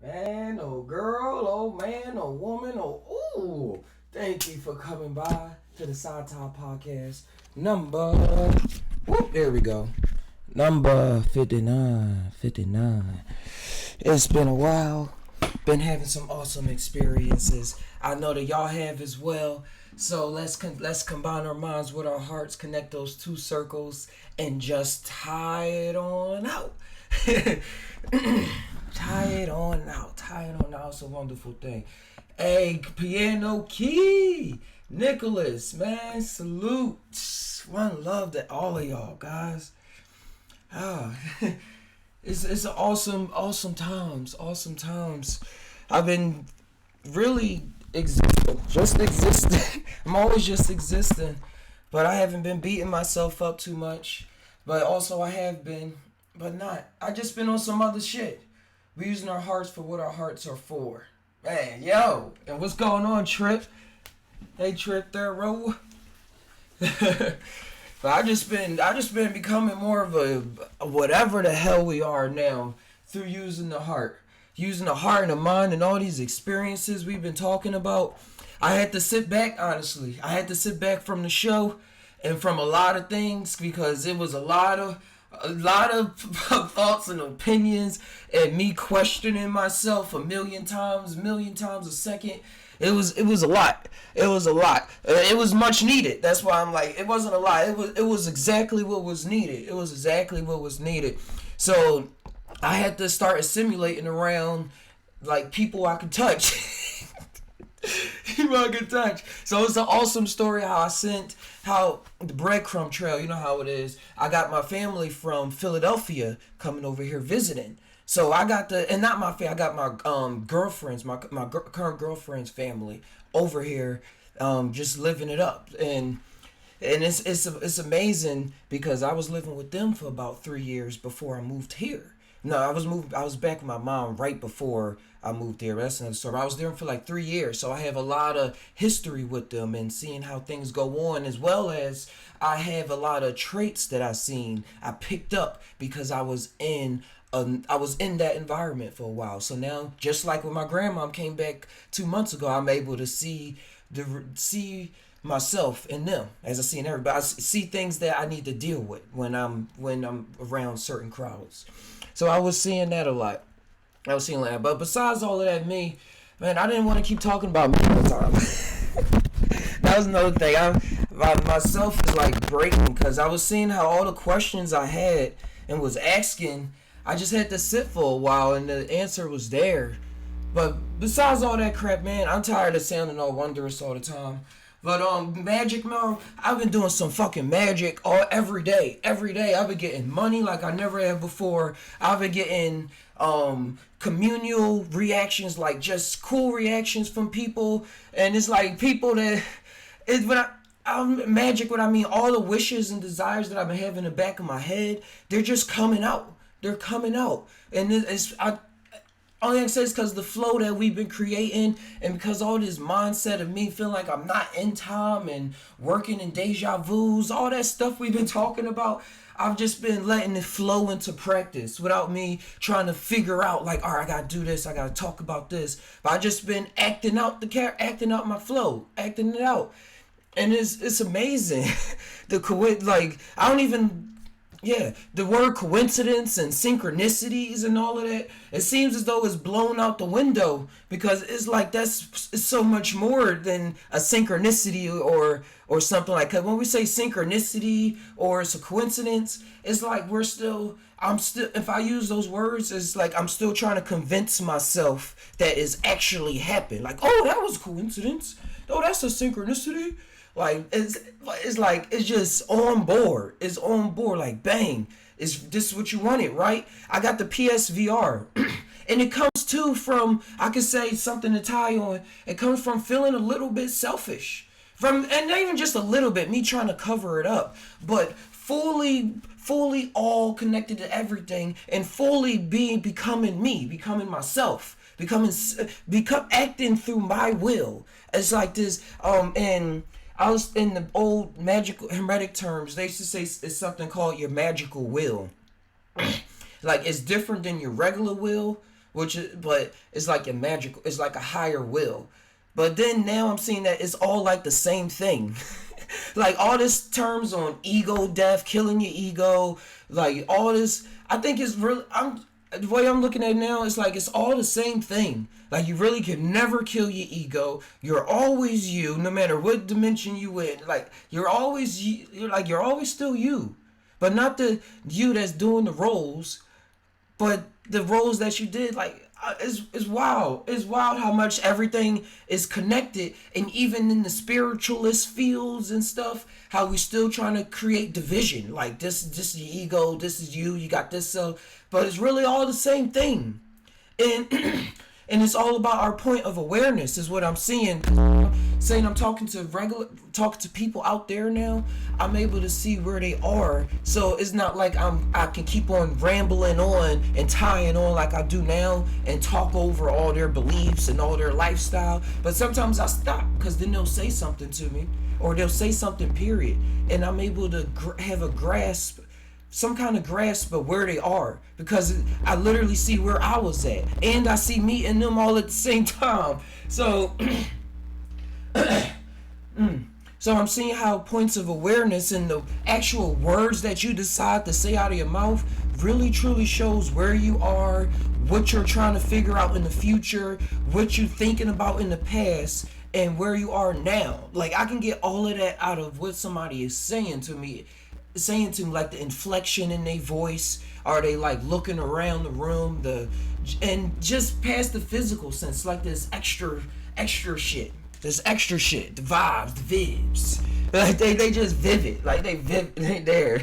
Man, oh girl, oh man, oh woman, oh ooh. Thank you for coming by to the Psy Tai Podcast. Number whoop, there we go. Number 59. 59. It's been a while. Been having some awesome experiences. I know that y'all have as well. So let's combine our minds with our hearts, connect those two circles, and just tie it on out. Tie it on out. Tie it on out. It's a wonderful thing. Hey, piano key. Nicholas, man, salute. One love to all of y'all, guys. Ah, it's awesome times. Awesome times. I've been really just existing. I'm always just existing. But I haven't been beating myself up too much. But also I have been, but not. I just been on some other shit. We using our hearts for what our hearts are for. Man, yo. And what's going on, Trip? Hey, Trip, third row. But I just been becoming more of a whatever the hell we are now through using the heart and the mind and all these experiences we've been talking about. I had to sit back, honestly. I had to sit back from the show and from a lot of things because it was a lot of thoughts and opinions and me questioning myself a million times a second. It was a lot. It was a lot. It was much needed. That's why I'm like, it wasn't a lot. It was exactly what was needed. It was exactly what was needed. So I had to start assimilating around like people I could touch. People I could touch. So it's an awesome story how the breadcrumb trail, you know how it is. I got my family from Philadelphia coming over here visiting. So I got and not my family, I got my girlfriends, current girlfriend's family over here, just living it up, and it's amazing because I was living with them for about 3 years before I moved here. No, I was back with my mom right before I moved there. That's another story. I was there for like 3 years, so I have a lot of history with them and seeing how things go on, as well as I have a lot of traits that I picked up because I was in that environment for a while. So now, just like when my grandmom came back 2 months ago, I'm able to see myself in them as I see in everybody. See things that I need to deal with when I'm around certain crowds. So I was seeing that a lot. I was seeing that. But besides all of that, man, I didn't want to keep talking about me all the time. That was another thing. Myself is like breaking because I was seeing how all the questions I had and was asking, I just had to sit for a while and the answer was there. But besides all that crap, man, I'm tired of sounding all wondrous all the time. But magic, man, I've been doing some fucking magic all every day. Every day I've been getting money like I never have before. I've been getting communal reactions, like just cool reactions from people, and it's like people that it's when I'm magic. What I mean, all the wishes and desires that I've been having in the back of my head, they're just coming out. They're coming out, and only I can say is because the flow that we've been creating, and because all this mindset of me feeling like I'm not in time and working in deja vu's, all that stuff we've been talking about. I've just been letting it flow into practice without me trying to figure out like, all right, I gotta do this, I gotta talk about this. But I just been acting out my flow, acting it out, and it's amazing. Like I don't even the word coincidence and synchronicities and all of that, it seems as though it's blown out the window because it's like it's so much more than a synchronicity or something like that. When we say synchronicity or it's a coincidence, it's like I'm still, if I use those words, it's like I'm still trying to convince myself that it's actually happened. Like, oh, that was a coincidence. Oh, that's a synchronicity. Like it's like it's just on board. It's on board. Like bang. This is what you wanted, right? I got the PSVR, and it comes too from, I could say something to tie on. It comes from feeling a little bit selfish, and not even just a little bit. Me trying to cover it up, but fully all connected to everything, and fully becoming me, becoming myself, become acting through my will. It's like this, and I was in the old magical hermetic terms. They used to say it's something called your magical will. Like it's different than your regular will, but it's like a magical, it's like a higher will. But then now I'm seeing that it's all like the same thing. Like all this terms on ego death, killing your ego, like all this. I think it's really. The way I'm looking at it now, it's like it's all the same thing. Like you really can never kill your ego. You're always you, no matter what dimension you in. Like you're always you're always still you, but not the you that's doing the roles, but the roles that you did. Like it's wild. It's wild how much everything is connected, and even in the spiritualist fields and stuff, how we still trying to create division. Like this is your ego. This is you. You got this. But it's really all the same thing, and and it's all about our point of awareness. Is what I'm seeing. Saying I'm talking to people out there now. I'm able to see where they are. So it's not like I can keep on rambling on and tying on like I do now and talk over all their beliefs and all their lifestyle. But sometimes I stop because then they'll say something to me or they'll say something period, and I'm able to have a grasp. Some kind of grasp of where they are, because I literally see where I was at, and I see me and them all at the same time. So so I'm seeing how points of awareness and the actual words that you decide to say out of your mouth really truly shows where you are, what you're trying to figure out in the future, what you're thinking about in the past, and where you are now. Like I can get all of that out of what somebody is saying to me, like the inflection in their voice. Are they like looking around the room, and just past the physical sense, like this extra shit, the vibes, the vibes, like they just vivid, like they there.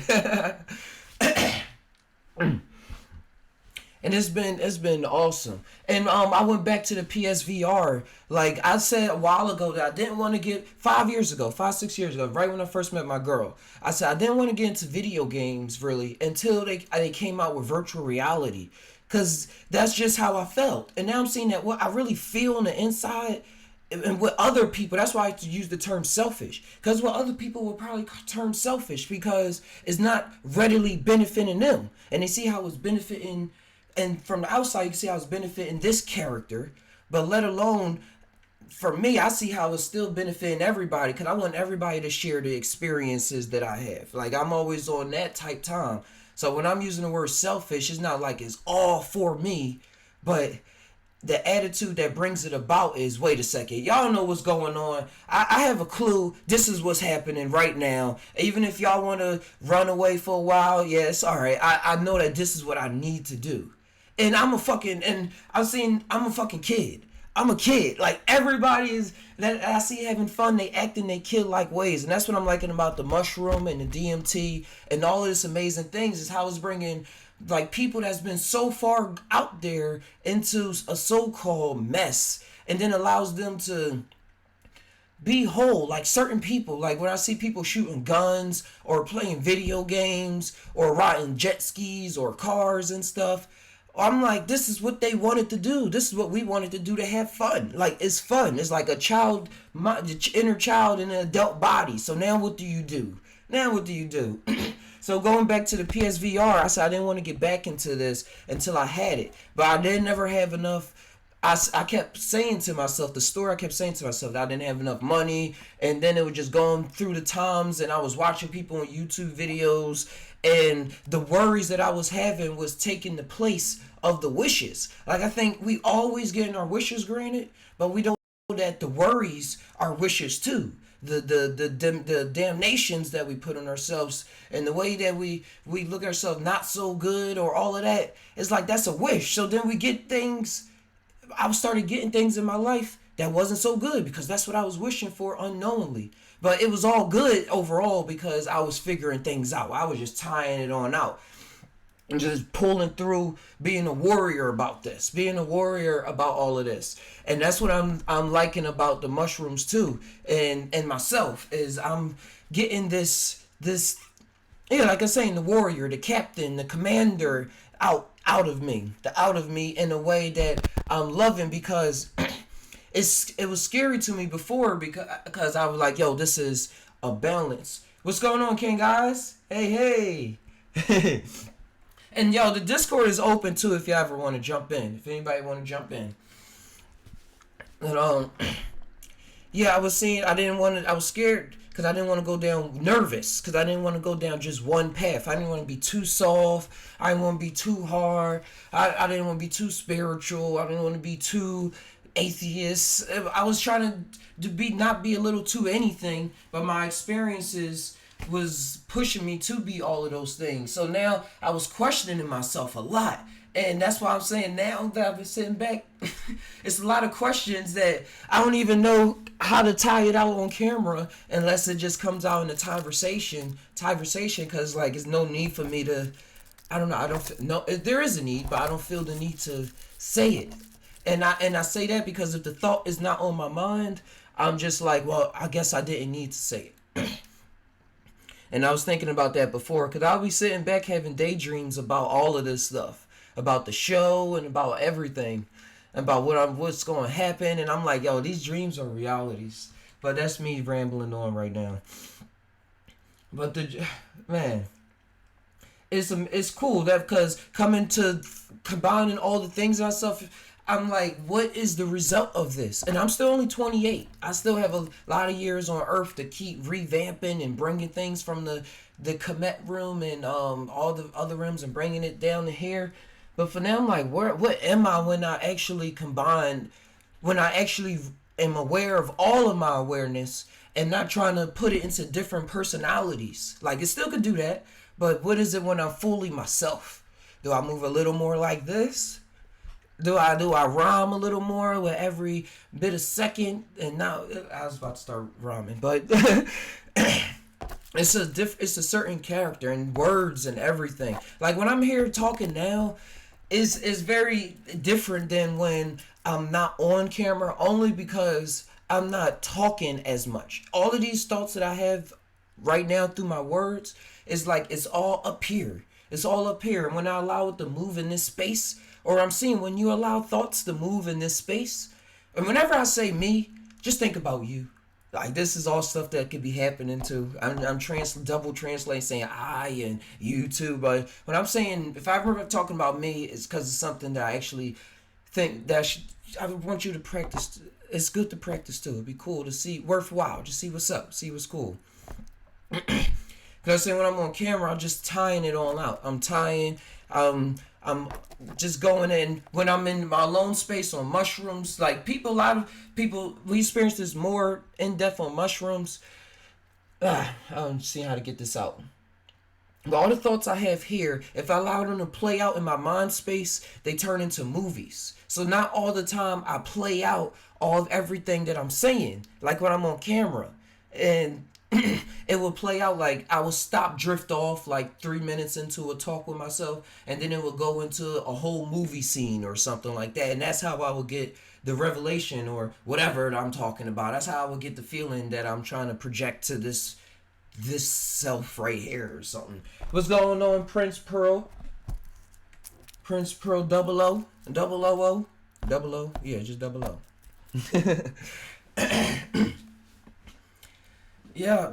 And it's been awesome. And I went back to the PSVR. Like I said a while ago that I didn't want to get 5 years ago, 6 years ago, right when I first met my girl. I said I didn't want to get into video games really until they came out with virtual reality, cause that's just how I felt. And now I'm seeing that what I really feel on the inside. And with other people, that's why I use the term selfish. Because what other people will probably term selfish, because it's not readily benefiting them. And they see how it's benefiting, and from the outside you can see how it's benefiting this character. But let alone, for me, I see how it's still benefiting everybody, because I want everybody to share the experiences that I have. Like I'm always on that type time. So when I'm using the word selfish, it's not like it's all for me, but the attitude that brings it about is, wait a second, y'all know what's going on. I have a clue. This is what's happening right now. Even if y'all want to run away for a while, yes, all right. I know that this is what I need to do. And I'm a fucking kid. I'm a kid. Like everybody is that I see having fun, they act in they kid-like ways. And that's what I'm liking about the mushroom and the DMT and all of this amazing things, is how it's bringing like people that's been so far out there into a so-called mess, and then allows them to be whole. Like certain people, like when I see people shooting guns or playing video games or riding jet skis or cars and stuff, I'm like, this is what they wanted to do. This is what we wanted to do, to have fun. Like it's fun. It's like a child, inner child in an adult body. So now what do you do? So going back to the PSVR, I said I didn't want to get back into this until I had it. But I didn't never have enough. I kept saying to myself, I kept saying to myself that I didn't have enough money. And then it was just going through the times, and I was watching people on YouTube videos, and the worries that I was having was taking the place of the wishes. Like I think we always getting our wishes granted, but we don't know that the worries are wishes too. The damnations that we put on ourselves, and the way that we look at ourselves not so good or all of that, it's like that's a wish. So then we get things. I started getting things in my life that wasn't so good, because that's what I was wishing for unknowingly. But it was all good overall because I was figuring things out. I was just tying it on out and just pulling through, being a warrior about this, being a warrior about all of this. And that's what I'm liking about the mushrooms too, and myself, is I'm getting this like I'm saying, the warrior, the captain, the commander out of me in a way that I'm loving, because it was scary to me before, because I was like, yo, this is a balance. What's going on, King guys? Hey. And yo, the Discord is open too if you ever want to jump in. If anybody want to jump in. And yeah, I was seeing. I was scared because I didn't want to go down nervous because I didn't want to go down just one path. I didn't want to be too soft. I didn't want to be too hard. I didn't want to be too spiritual. I didn't want to be too atheist. I was trying to not be a little too anything, but my experiences was pushing me to be all of those things. So now I was questioning myself a lot. And that's why I'm saying now that I've been sitting back, it's a lot of questions that I don't even know how to tie it out on camera unless it just comes out in a conversation, because like there's no need for me to, I don't know, there is a need, but I don't feel the need to say it. And I say that because if the thought is not on my mind, I'm just like, well, I guess I didn't need to say it. And I was thinking about that before, because I'll be sitting back having daydreams about all of this stuff, about the show and about everything, about what's going to happen. And I'm like, yo, these dreams are realities. But that's me rambling on right now. But man, it's cool that because combining all the things and stuff, I'm like, what is the result of this? And I'm still only 28. I still have a lot of years on Earth to keep revamping and bringing things from the Comet room and all the other rooms and bringing it down to here. But for now, I'm like, what am I when I actually am aware of all of my awareness and not trying to put it into different personalities? Like, it still could do that, but what is it when I'm fully myself? Do I move a little more like this? Do I rhyme a little more with every bit of second? And now I was about to start rhyming, but it's a certain character and words and everything. Like when I'm here talking now, is very different than when I'm not on camera, only because I'm not talking as much. All of these thoughts that I have right now through my words is like it's all up here. It's all up here, and when I allow it to move in this space. Or I'm seeing when you allow thoughts to move in this space, and whenever I say me, just think about you. Like this is all stuff that could be happening too. I'm double translating, saying I and you too. But when I'm saying, if I were talking about me, it's because it's something that I actually think that I would want you to practice. It's good to practice too. It'd be cool to see, worthwhile. Just see what's up, see what's cool. Because I'm saying when I'm on camera, I'm just tying it all out. I'm just going in when I'm in my alone space on mushrooms. Like a lot of people, we experience this more in depth on mushrooms. I don't see how to get this out. But all the thoughts I have here, if I allow them to play out in my mind space, they turn into movies. So not all the time I play out all of everything that I'm saying, like when I'm on camera. And it will play out like I will drift off like 3 minutes into a talk with myself, and then it will go into a whole movie scene or something like that. And that's how I will get the revelation or whatever that I'm talking about. That's how I will get the feeling that I'm trying to project to this self right here or something. What's going on, Prince Pearl? Prince Pearl double O? Double O? Double O? Yeah, just double O. Yeah.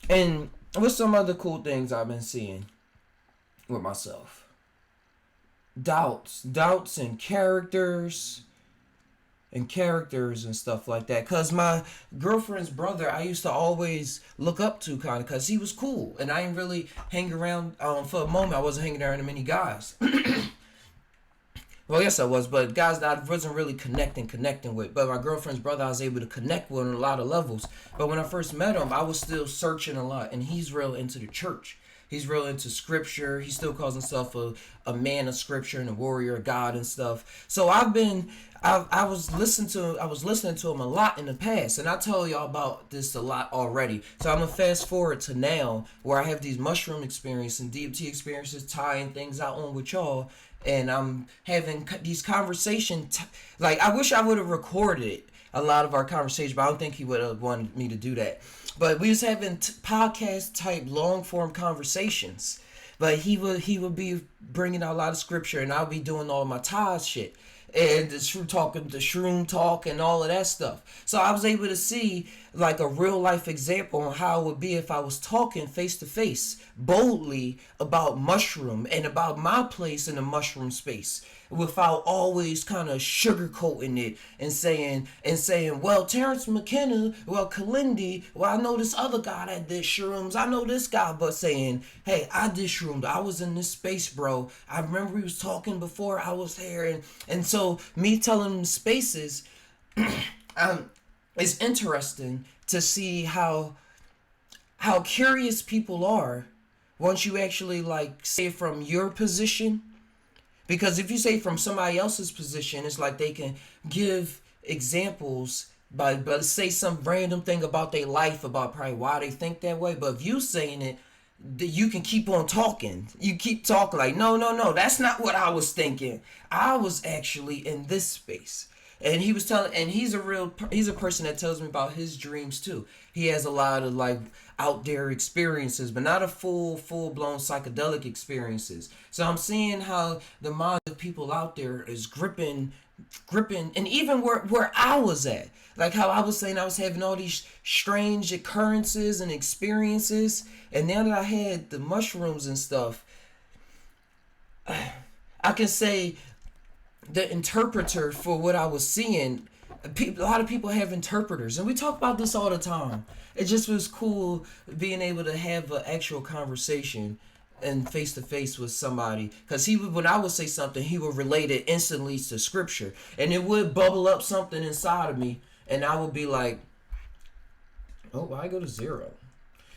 And what's some other cool things I've been seeing with myself? Doubts and characters and stuff like that. Because my girlfriend's brother, I used to always look up to kind of because he was cool. And I didn't really hang around, for a moment, I wasn't hanging around many guys. Well, yes, I was, but guys that I wasn't really connecting with. But my girlfriend's brother, I was able to connect with on a lot of levels. But when I first met him, I was still searching a lot, and he's real into the church. He's real into scripture. He still calls himself a man of scripture and a warrior of God and stuff. So I was listening to him a lot in the past, and I told y'all about this a lot already. So I'm gonna fast forward to now, where I have these mushroom experiences and DMT experiences, tying things out on with y'all. And I'm having these conversations. Like, I wish I would have recorded a lot of our conversations, but I don't think he would have wanted me to do that. But we was having podcast type long form conversations. But he would be bringing out a lot of scripture, and I'll be doing all my Taz shit. and the shroom talk and all of that stuff. So I was able to see like a real life example on how it would be if I was talking face to face boldly about mushroom and about my place in the mushroom space without always kind of sugarcoating it and saying, well, Terrence McKenna, well, Kalindi, well, I know this other guy that did shrooms, I know this guy, but saying, hey, I did shrooms, I was in this space, bro, I remember we was talking before I was there, and so me telling them spaces, it's interesting to see how curious people are once you actually like say it from your position. Because if you say from somebody else's position, it's like they can give examples but say some random thing about their life, about probably why they think that way. But if you saying it, you can keep on talking. You keep talking like, no, that's not what I was thinking. I was actually in this space. And he was telling, and he's a person that tells me about his dreams too. He has a lot of like out there experiences, but not a full blown psychedelic experiences. So I'm seeing how the mind of people out there is gripping, and even where I was at, like how I was saying I was having all these strange occurrences and experiences, and now that I had the mushrooms and stuff, I can say the interpreter for what I was seeing. A lot of people have interpreters, and we talk about this all the time. It just was cool being able to have an actual conversation and face to face with somebody, because he would, when I would say something, he would relate it instantly to scripture, and it would bubble up something inside of me, and I would be like, oh, why go to 0?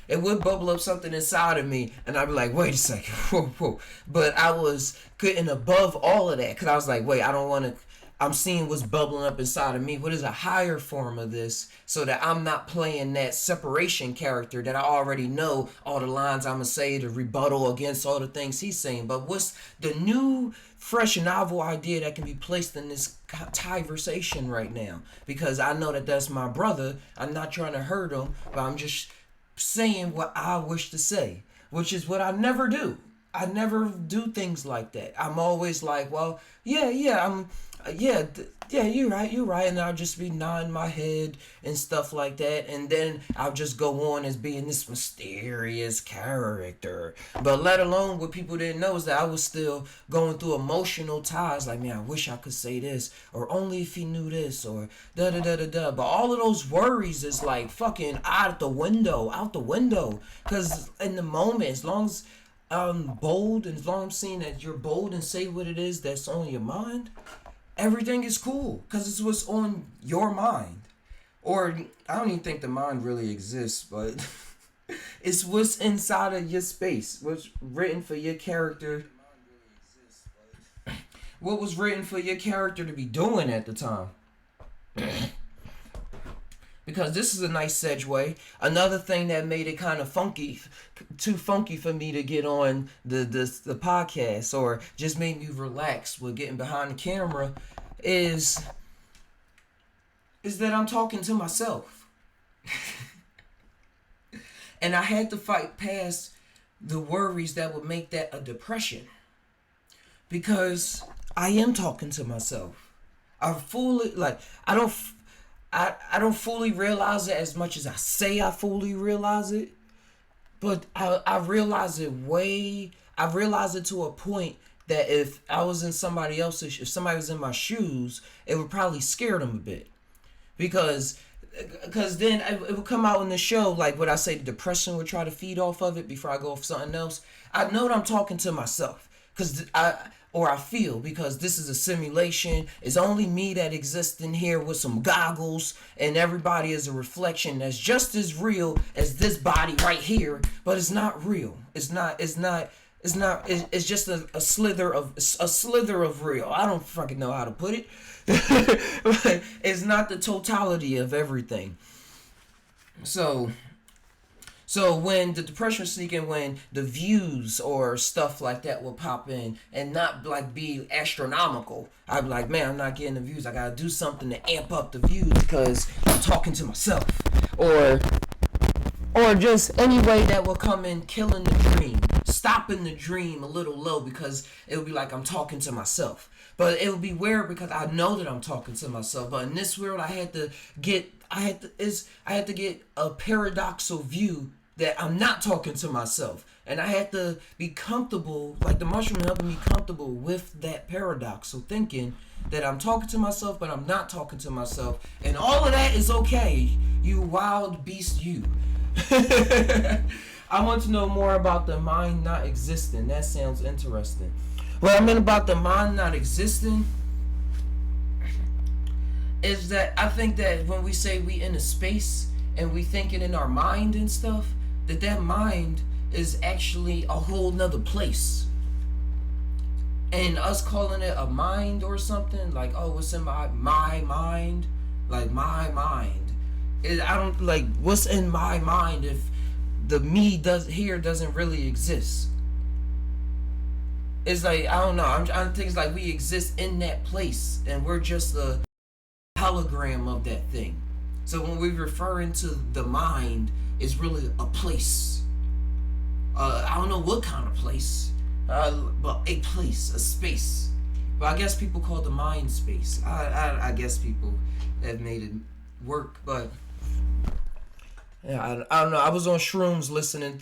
It would bubble up something inside of me, and I'd be like, wait a second, whoa. But I was getting above all of that, because I was like, wait, I don't want to, I'm seeing what's bubbling up inside of me. What is a higher form of this, so that I'm not playing that separation character that I already know all the lines I'm going to say to rebuttal against all the things he's saying. But what's the new, fresh, novel idea that can be placed in this conversation right now? Because I know that that's my brother. I'm not trying to hurt him, but I'm just saying what I wish to say, which is what I never do. I never do things like that. I'm always like, well, yeah, you're right, and I'll just be nodding my head and stuff like that, and then I'll just go on as being this mysterious character. But let alone what people didn't know is that I was still going through emotional ties, like, man, I wish I could say this, or only if he knew this, or da-da-da-da-da. But all of those worries is like fucking out the window, because in the moment, as long as I'm bold, and as long as I'm seeing that you're bold and say what it is that's on your mind, everything is cool, because it's what's on your mind. Or I don't even think the mind really exists, but it's what's inside of your space, what's written for your character, what was written for your character to be doing at the time. Because this is a nice segue. Another thing that made it kind of funky, too funky for me to get on the podcast, or just made me relax with getting behind the camera, is that I'm talking to myself. And I had to fight past the worries that would make that a depression, because I am talking to myself. I don't fully realize it as much as I say I fully realize it, but I realize it to a point that if I was in somebody else's, if somebody was in my shoes, it would probably scare them a bit, because then it would come out in the show, like what I say, the depression would try to feed off of it before I go off something else. I know that I'm talking to myself, because I feel, because this is a simulation. It's only me that exists in here with some goggles, and everybody is a reflection that's just as real as this body right here, but it's not real. It's just a slither of real. I don't fucking know how to put it. But it's not the totality of everything. So when the depression was sneaking, when the views or stuff like that will pop in and not like be astronomical, I'd be like, man, I'm not getting the views. I gotta do something to amp up the views because I'm talking to myself. Or or just any way that will come in killing the dream, stopping the dream a little low, because it would be like I'm talking to myself. But it would be weird because I know that I'm talking to myself. But in this world, I had to get a paradoxical view that I'm not talking to myself. And I had to be comfortable, like the mushroom helping me comfortable with that paradoxical thinking that I'm talking to myself, but I'm not talking to myself. And all of that is okay, you wild beast, you. I want to know more about the mind not existing. That sounds interesting. What I meant about the mind not existing is that I think that when we say we in a space and we thinking in our mind and stuff, that mind is actually a whole nother place. And us calling it a mind or something, like, oh, what's in my mind? Like, my mind. I don't, like, what's in my mind if the me doesn't really exist? It's like, I don't know. I think it's like we exist in that place and we're just a hologram of that thing. So when we refer into the mind, it's really a place. I don't know what kind of place, but a place, a space. But I guess people call the mind space. I guess people have made it work, but yeah, I don't know. I was on shrooms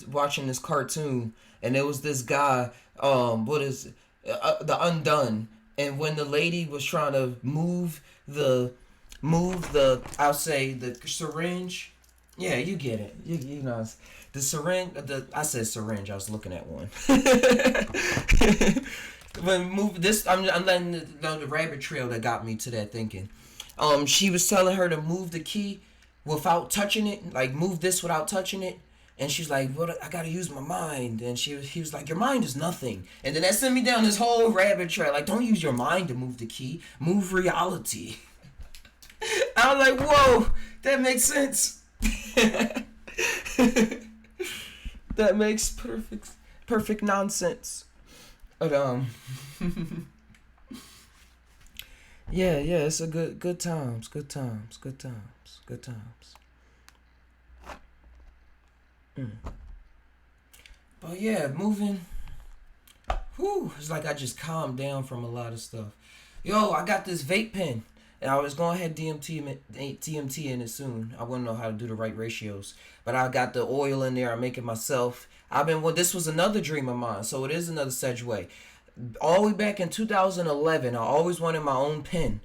watching this cartoon, and there was this guy, the Undone, and when the lady was trying to move the I'll say the syringe. Yeah, you get it. You know, the syringe. I said syringe. I was looking at one. When move this, I'm letting the rabbit trail that got me to that thinking. She was telling her to move the key without touching it, like move this without touching it, and she's like, "What? I gotta use my mind." And he was like, "Your mind is nothing." And then that sent me down this whole rabbit trail. Like, don't use your mind to move the key. Move reality. I was like, whoa, that makes sense. That makes perfect nonsense. But yeah, it's a good times. But yeah, moving. Whew, it's like I just calmed down from a lot of stuff. Yo, I got this vape pen. And I was going to have DMT in it soon. I want to know how to do the right ratios. But I got the oil in there. I make it myself. This was another dream of mine. So it is another segue. All the way back in 2011, I always wanted my own pen.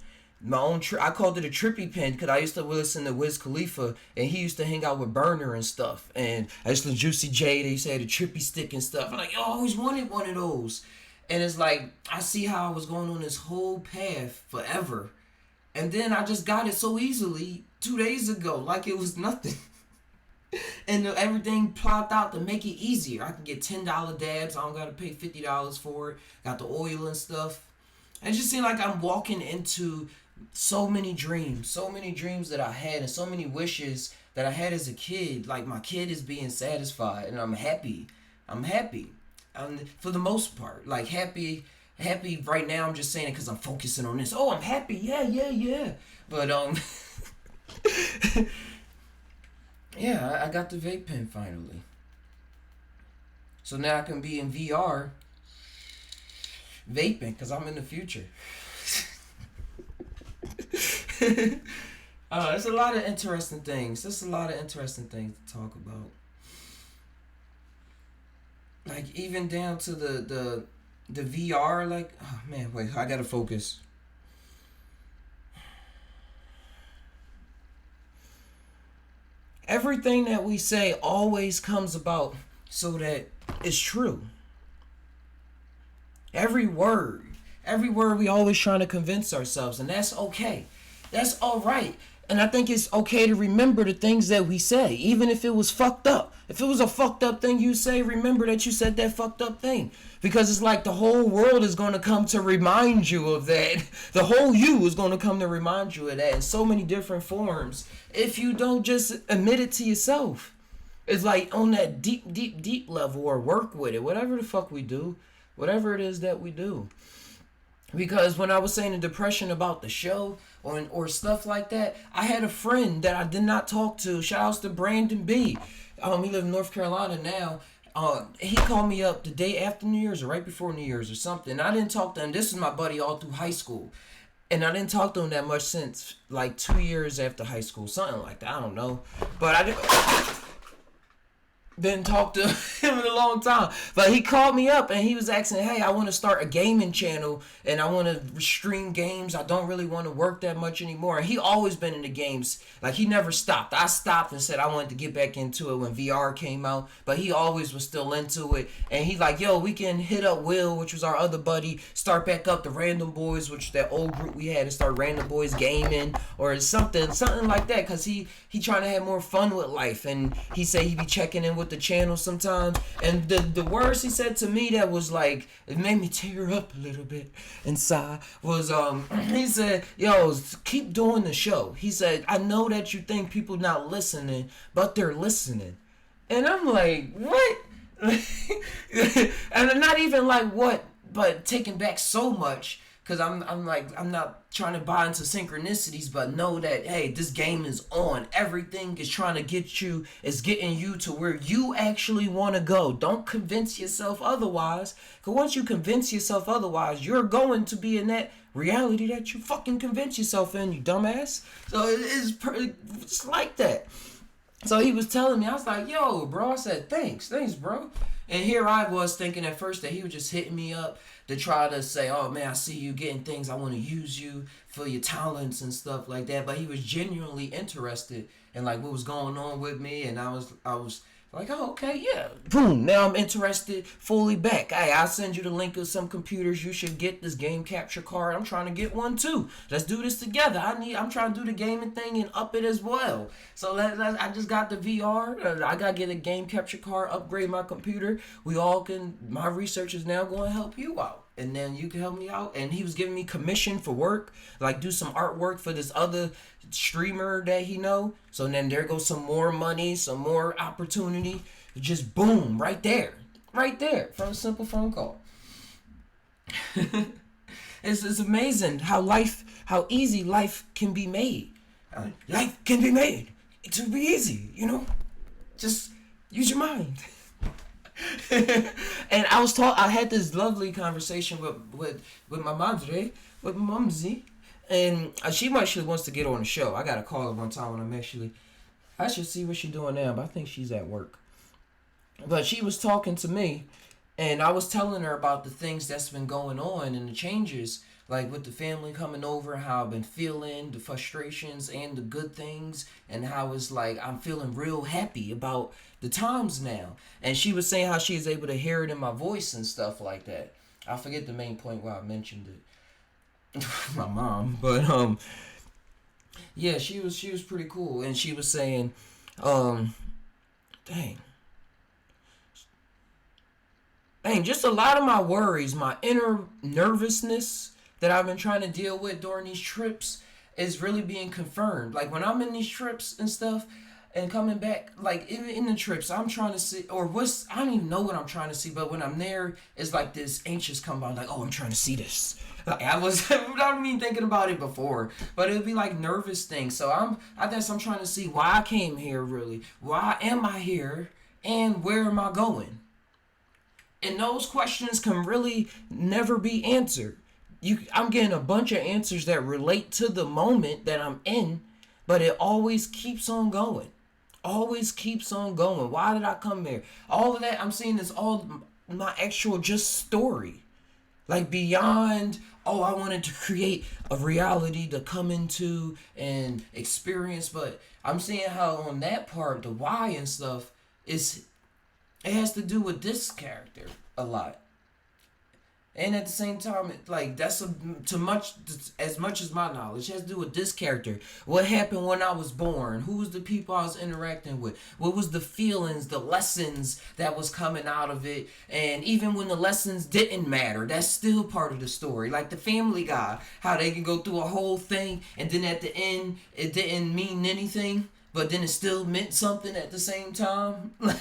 I called it a trippy pen because I used to listen to Wiz Khalifa. And he used to hang out with Burner and stuff. And I used to Juicy J. They used to have the trippy stick and stuff. I'm like, yo, I always wanted one of those. And it's like, I see how I was going on this whole path forever. And then I just got it so easily 2 days ago, like it was nothing. And everything plopped out to make it easier. I can get $10 dabs. I don't got to pay $50 for it. Got the oil and stuff. It just seemed like I'm walking into so many dreams that I had, and so many wishes that I had as a kid. Like my kid is being satisfied, and I'm happy. For the most part, like happy right now. I'm just saying it because I'm focusing on this. Oh, I'm happy. Yeah. But yeah, I got the vape pen finally. So now I can be in VR vaping because I'm in the future. There's a lot of interesting things. There's a lot of interesting things to talk about. Like even down to the VR, like, oh man, wait, I gotta focus. Everything that we say always comes about so that it's true. Every word we always trying to convince ourselves, and that's okay. That's all right. And I think it's okay to remember the things that we say, even if it was fucked up. If it was a fucked up thing you say, remember that you said that fucked up thing. Because it's like the whole world is going to come to remind you of that. The whole you is going to come to remind you of that in so many different forms. If you don't just admit it to yourself. It's like on that deep level, or work with it. Whatever the fuck we do. Whatever it is that we do. Because when I was saying the depression about the show or stuff like that, I had a friend that I did not talk to. Shout outs to Brandon B. He live in North Carolina now. He called me up the day after New Year's or right before New Year's or something. I didn't talk to him. This is my buddy all through high school. And I didn't talk to him that much since like 2 years after high school. Something like that. I don't know. But I didn't talk to him in a long time. But he called me up and he was asking, hey, I want to start a gaming channel and I want to stream games. I don't really want to work that much anymore. And he always been in the games. Like, he never stopped. I stopped and said I wanted to get back into it when VR came out. But he always was still into it. And he like, yo, we can hit up Will, which was our other buddy, start back up the Random Boys, which that old group we had, and start Random Boys Gaming or something like that. Because he trying to have more fun with life. And he said he be checking in with the channel sometimes, and the words he said to me that was like, it made me tear up a little bit inside, was he said, yo, keep doing the show. He said, I know that you think people not listening, but they're listening. And I'm like, what? And not even like what, but taken back so much. Because I'm like, I'm not trying to buy into synchronicities, but know that, hey, this game is on. Everything is trying to get you, is getting you to where you actually want to go. Don't convince yourself otherwise. Because once you convince yourself otherwise, you're going to be in that reality that you fucking convince yourself in, you dumbass. So it's like that. So he was telling me, I was like, yo, bro. I said, thanks, bro. And here I was thinking at first that he was just hitting me up to try to say, oh man, I see you getting things. I want to use you for your talents and stuff like that. But he was genuinely interested in like what was going on with me. And I was like, oh, okay, yeah. Boom. Now I'm interested fully back. Hey, I'll send you the link of some computers. You should get this game capture card. I'm trying to get one too. Let's do this together. I'm trying to do the gaming thing and up it as well. So I just got the VR. I got to get a game capture card, upgrade my computer. My research is now going to help you out. And then you can help me out. And he was giving me commission for work, like do some artwork for this other streamer that he know. So then there goes some more money, some more opportunity. Just boom, right there from a simple phone call. It's amazing how easy life can be made. Life can be made to be easy, just use your mind. And I had this lovely conversation with my madre, with my mumsy, and she actually wants to get on the show. I gotta call her one time when I should see what she's doing now, but I think she's at work. But she was talking to me, and I was telling her about the things that's been going on and the changes, like with the family coming over, how I've been feeling, the frustrations and the good things, and how it's like I'm feeling real happy about the times now. And she was saying how she is able to hear it in my voice and stuff like that. I forget the main point why I mentioned it. My mom, but yeah, she was pretty cool, and she was saying, dang, just a lot of my worries, my inner nervousness that I've been trying to deal with during these trips is really being confirmed. Like when I'm in these trips and stuff and coming back, like even in the trips, I'm trying to see, I don't even know what I'm trying to see, but when I'm there, it's like this anxious come on, like, oh, I'm trying to see this. Like I don't even thinking about it before, but it would be like nervous things. So I guess I'm trying to see why I came here really. Why am I here? And where am I going? And those questions can really never be answered. I'm getting a bunch of answers that relate to the moment that I'm in, but it always keeps on going. Always keeps on going. Why did I come here? All of that I'm seeing is all my actual just story. Like beyond, oh, I wanted to create a reality to come into and experience, but I'm seeing how on that part, the why and stuff, it has to do with this character a lot. And at the same time, like that's as much as my knowledge it has to do with this character. What happened when I was born? Who was the people I was interacting with? What was the feelings, the lessons that was coming out of it? And even when the lessons didn't matter, that's still part of the story. Like the Family Guy, how they can go through a whole thing and then at the end it didn't mean anything, but then it still meant something at the same time. Like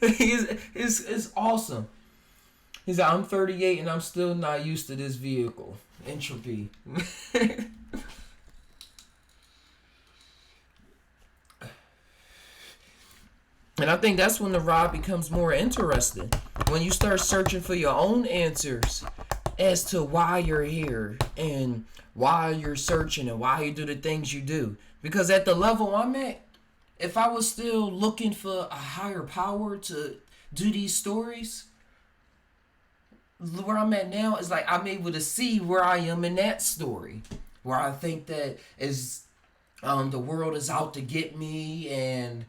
it's awesome. He's like, I'm 38 and I'm still not used to this vehicle. Entropy. And I think that's when the ride becomes more interesting. When you start searching for your own answers as to why you're here and why you're searching and why you do the things you do. Because at the level I'm at, if I was still looking for a higher power to do these stories, where I'm at now is like I'm able to see where I am in that story. Where I think that is the world is out to get me, and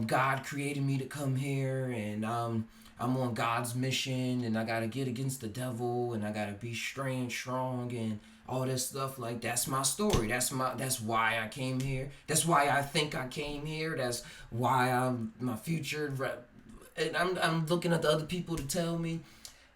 God created me to come here, and I'm on God's mission, and I gotta get against the devil, and I gotta be strong, and all this stuff. Like, that's my story. That's why I came here. That's why I think I came here. That's why I'm my future. And I'm looking at the other people to tell me.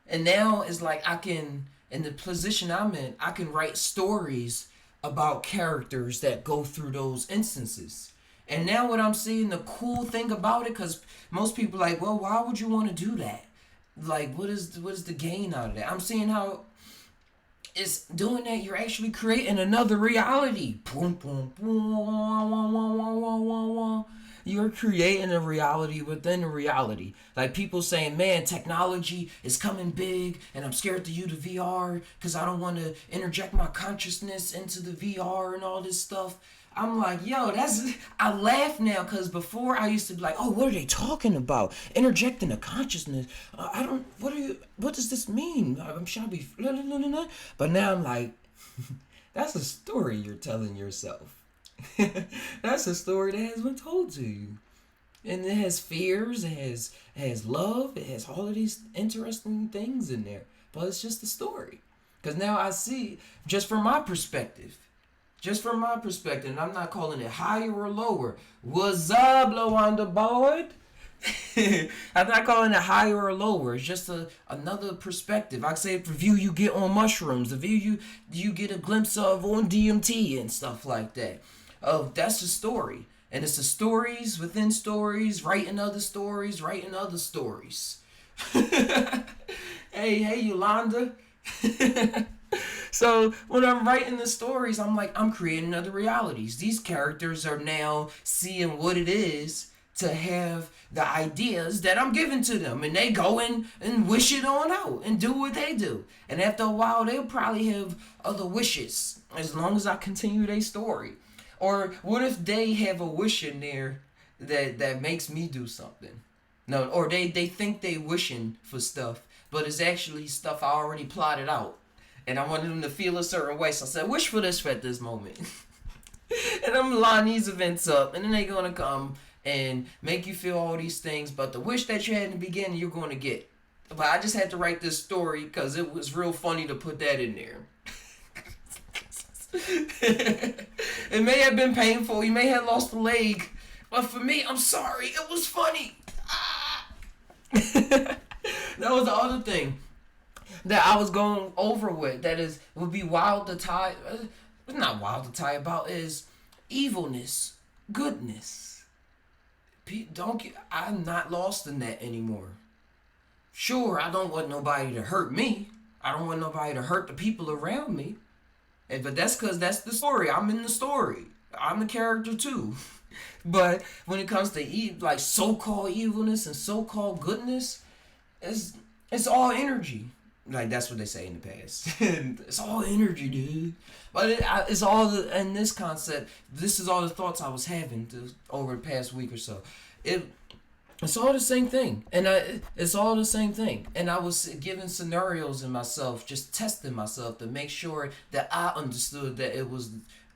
And now it's like I can, in the position I'm in, I can write stories about characters that go through those instances. And now what I'm seeing, the cool thing about it, because most people are like, well, why would you want to do that? Like, what is the gain out of that? I'm seeing how it's doing that. You're actually creating another reality. Boom, boom, boom. You're creating a reality within a reality. Like, people saying, man, technology is coming big, and I'm scared to use the VR because I don't want to interject my consciousness into the VR and all this stuff. I'm like, yo, I laugh now, because before I used to be like, oh, what are they talking about? Interjecting the consciousness. What does this mean? I'm sure I'll be, but now I'm like, that's a story you're telling yourself. That's a story that has been told to you. And it has fears, it has love, it has all of these interesting things in there. But it's just a story. Because now I see, just from my perspective, and I'm not calling it higher or lower. What's up, low on the board? I'm not calling it higher or lower. It's just another perspective. I say the view you get on mushrooms, the view you get a glimpse of on DMT and stuff like that. That's a story. And it's the stories within stories, writing other stories. Hey, Yolanda. So when I'm writing the stories, I'm like, I'm creating other realities. These characters are now seeing what it is to have the ideas that I'm giving to them, and they go in and wish it on out and do what they do. And after a while, they'll probably have other wishes as long as I continue their story. Or what if they have a wish in there that makes me do something? No, or they think they wishing for stuff, but it's actually stuff I already plotted out. And I wanted them to feel a certain way. So I said, wish for this at this moment. And I'm lining these events up. And then they're going to come and make you feel all these things. But the wish that you had in the beginning, you're going to get. But I just had to write this story because it was real funny to put that in there. It may have been painful. You may have lost a leg. But for me, I'm sorry. It was funny. That was the other thing that I was going over with, would be wild to tie. It's not wild to tie about, is evilness, goodness. I'm not lost in that anymore. Sure, I don't want nobody to hurt me. I don't want nobody to hurt the people around me. But that's because that's the story. I'm in the story. I'm the character too. But when it comes to like so-called evilness and so-called goodness, it's all energy. Like, that's what they say in the past. It's all energy, dude. But it's all in this concept. This is all the thoughts I was having over the past week or so. It's all the same thing. And it's all the same thing. And I was giving scenarios in myself, just testing myself to make sure that I understood that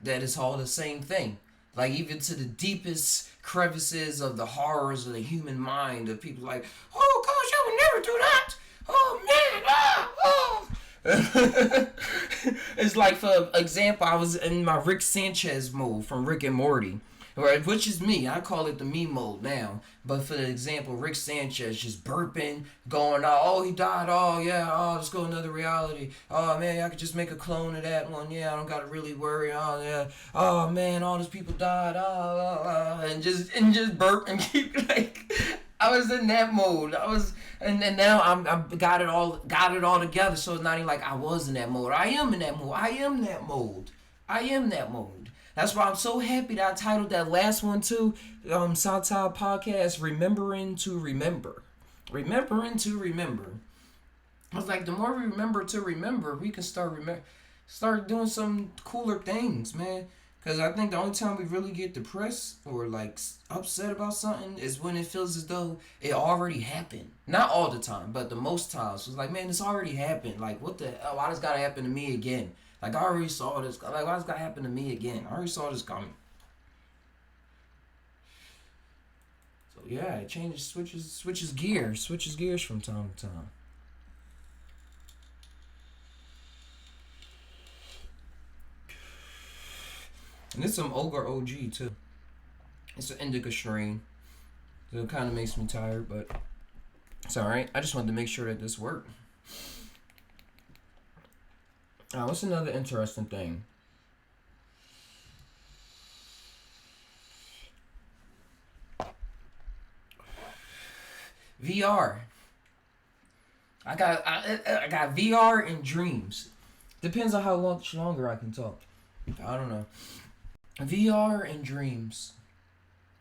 it's all the same thing. Like, even to the deepest crevices of the horrors of the human mind, of people like, oh gosh, I would never do that. Oh man, It's like, for example, I was in my Rick Sanchez mode from Rick and Morty, right? Which is me. I call it the me mode now. But for the example, Rick Sanchez just burping, going, oh, he died. Oh yeah. Oh, let's go another reality. Oh man, I could just make a clone of that one. Yeah, I don't gotta really worry. Oh yeah. Oh man, all those people died. And just burp and keep like. I was in that mode. And now I got it all together. So it's not even like I was in that mode. I am in that mode. I am that mode. That's why I'm so happy that I titled that last one too, Psy Tai Podcast, Remembering to Remember. Remembering to Remember. I was like, the more we remember to remember, we can start doing some cooler things, man. Cause I think the only time we really get depressed or like upset about something is when it feels as though it already happened. Not all the time, but the most times. It's like, man, this already happened. Like, what the hell? Why does it gotta happen to me again? Like, I already saw this. Like, why does it gotta happen to me again? I already saw this coming. So yeah, it changes, switches gears from time to time. And it's some Ogre OG too. It's an indica strain. So it kind of makes me tired, but it's alright. I just wanted to make sure that this worked. What's another interesting thing? VR. I got VR and dreams. Depends on how much longer I can talk. I don't know. VR and dreams.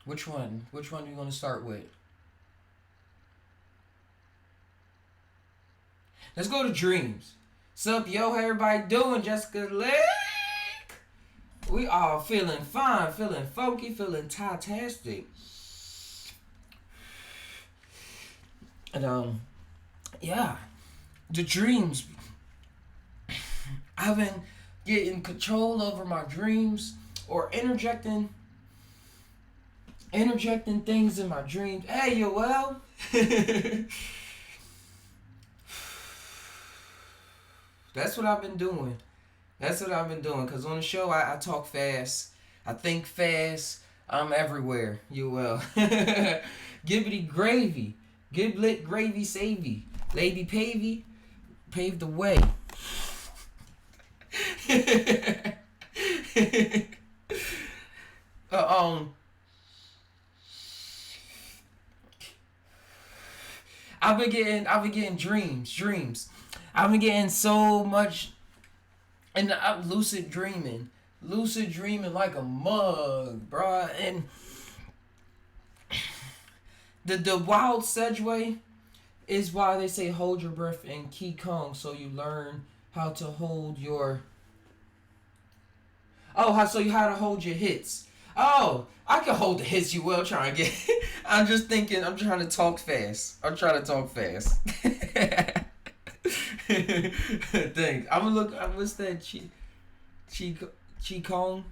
Which one? Which one are you gonna start with? Let's go to dreams. Sup, yo, how everybody doing? Jessica Lake. We all feeling fine, feeling funky, feeling fantastic. And yeah, the dreams. I've been getting control over my dreams or interjecting things in my dreams. Hey, yo, well. That's what I've been doing. Because on the show, I talk fast. I think fast. I'm everywhere. You will. Gibbity gravy. Giblet gravy savy. Lady Pavy. Paved the way. I've been getting dreams. I've been getting so much, and I'm lucid dreaming like a mug, bruh. And the wild segue is why they say hold your breath in Qigong, so you learn how to hold your. How to hold your hits. Oh, I can hold the hits you will trying to get. I'm just thinking. I'm trying to talk fast. Thanks. I'm gonna look. What's that? Qigong.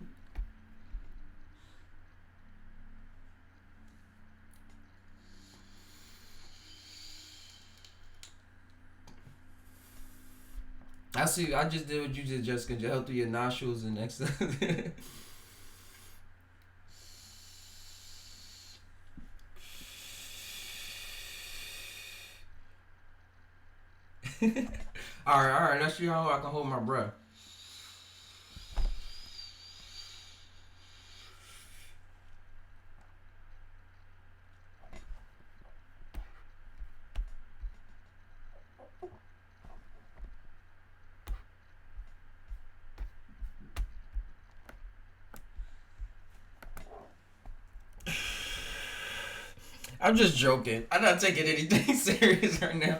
I see. I just did what you did, Jessica. Just held through your nostrils and exhale. All right. Let's see how I can hold my breath. I'm just joking. I'm not taking anything serious right now.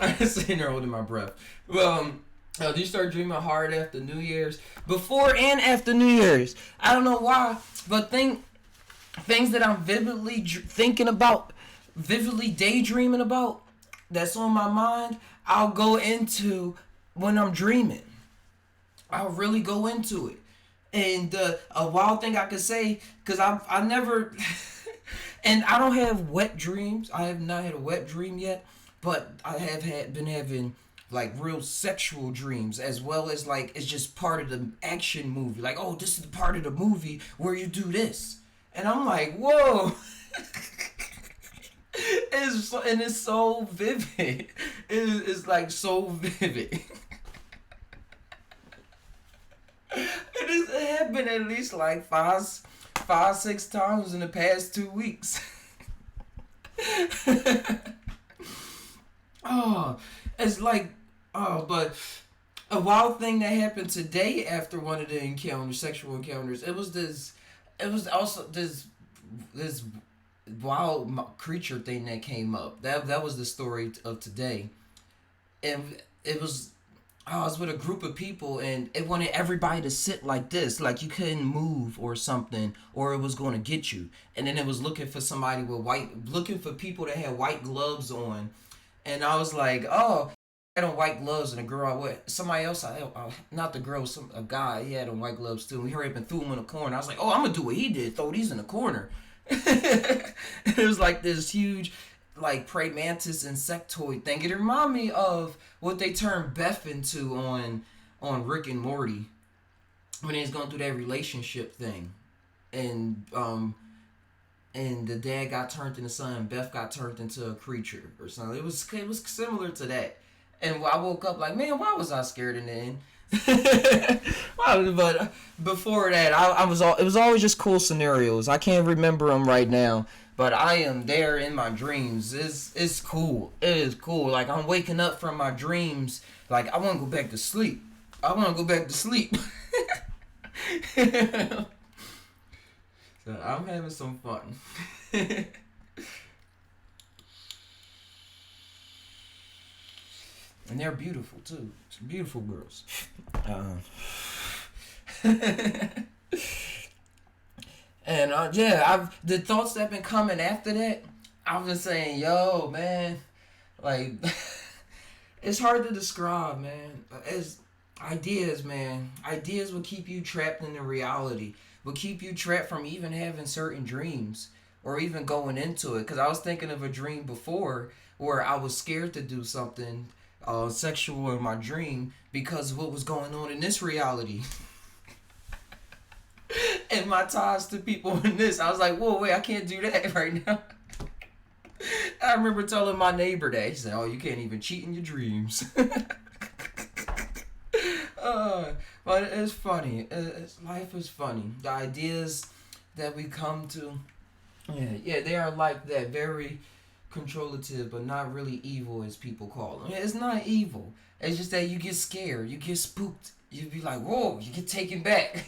I'm just sitting there holding my breath. Well, do you start dreaming hard after New Year's? Before and after New Year's. I don't know why, but things that I'm thinking about, vividly daydreaming about, that's on my mind, I'll go into when I'm dreaming. I'll really go into it. And a wild thing I could say, because I never, and I don't have wet dreams. I have not had a wet dream yet, but I have been having like real sexual dreams, as well as like it's just part of the action movie. Like, oh, this is the part of the movie where you do this, and I'm like, whoa. It's so vivid. It's like so vivid. It happened at least like five, 6 times in the past 2 weeks. It's like, but a wild thing that happened today after one of the encounters, sexual encounters. It was also this wild creature thing that came up. That was the story of today, and it was. I was with a group of people, and it wanted everybody to sit like this, like you couldn't move or something, or it was going to get you. And then it was looking for somebody with looking for people that had white gloves on, and I was like, oh, I had on white gloves, and a girl with somebody else, not the girl, a guy, he had on white gloves too. And he hurried up and threw them in a corner. I was like, oh, I'm gonna do what he did, throw these in the corner. It was like this huge, like praying mantis insectoid thing. It reminded me of what they turned Beth into on Rick and Morty when he's going through that relationship thing, and the dad got turned into son, and Beth got turned into a creature or something. It was similar to that, and I woke up like, man, why was I scared in the end? But before that, it was always just cool scenarios. I can't remember them right now. But I am there in my dreams. It's cool. It is cool. Like, I'm waking up from my dreams. Like, I want to go back to sleep. So I'm having some fun. And they're beautiful, too. Some beautiful girls. And the thoughts that have been coming after that, I've been saying, yo, man, like, it's hard to describe, man. It's ideas, man. Ideas will keep you trapped in the reality, will keep you trapped from even having certain dreams or even going into it. Because I was thinking of a dream before where I was scared to do something sexual in my dream because of what was going on in this reality. And my ties to people in this, I was like, whoa, wait, I can't do that right now. I remember telling my neighbor that. He said, oh, you can't even cheat in your dreams. But it's funny. Life is funny. The ideas that we come to, yeah, they are like that, very controllative, but not really evil as people call them. It's not evil. It's just that you get scared. You get spooked. You be like, whoa, you get taken back.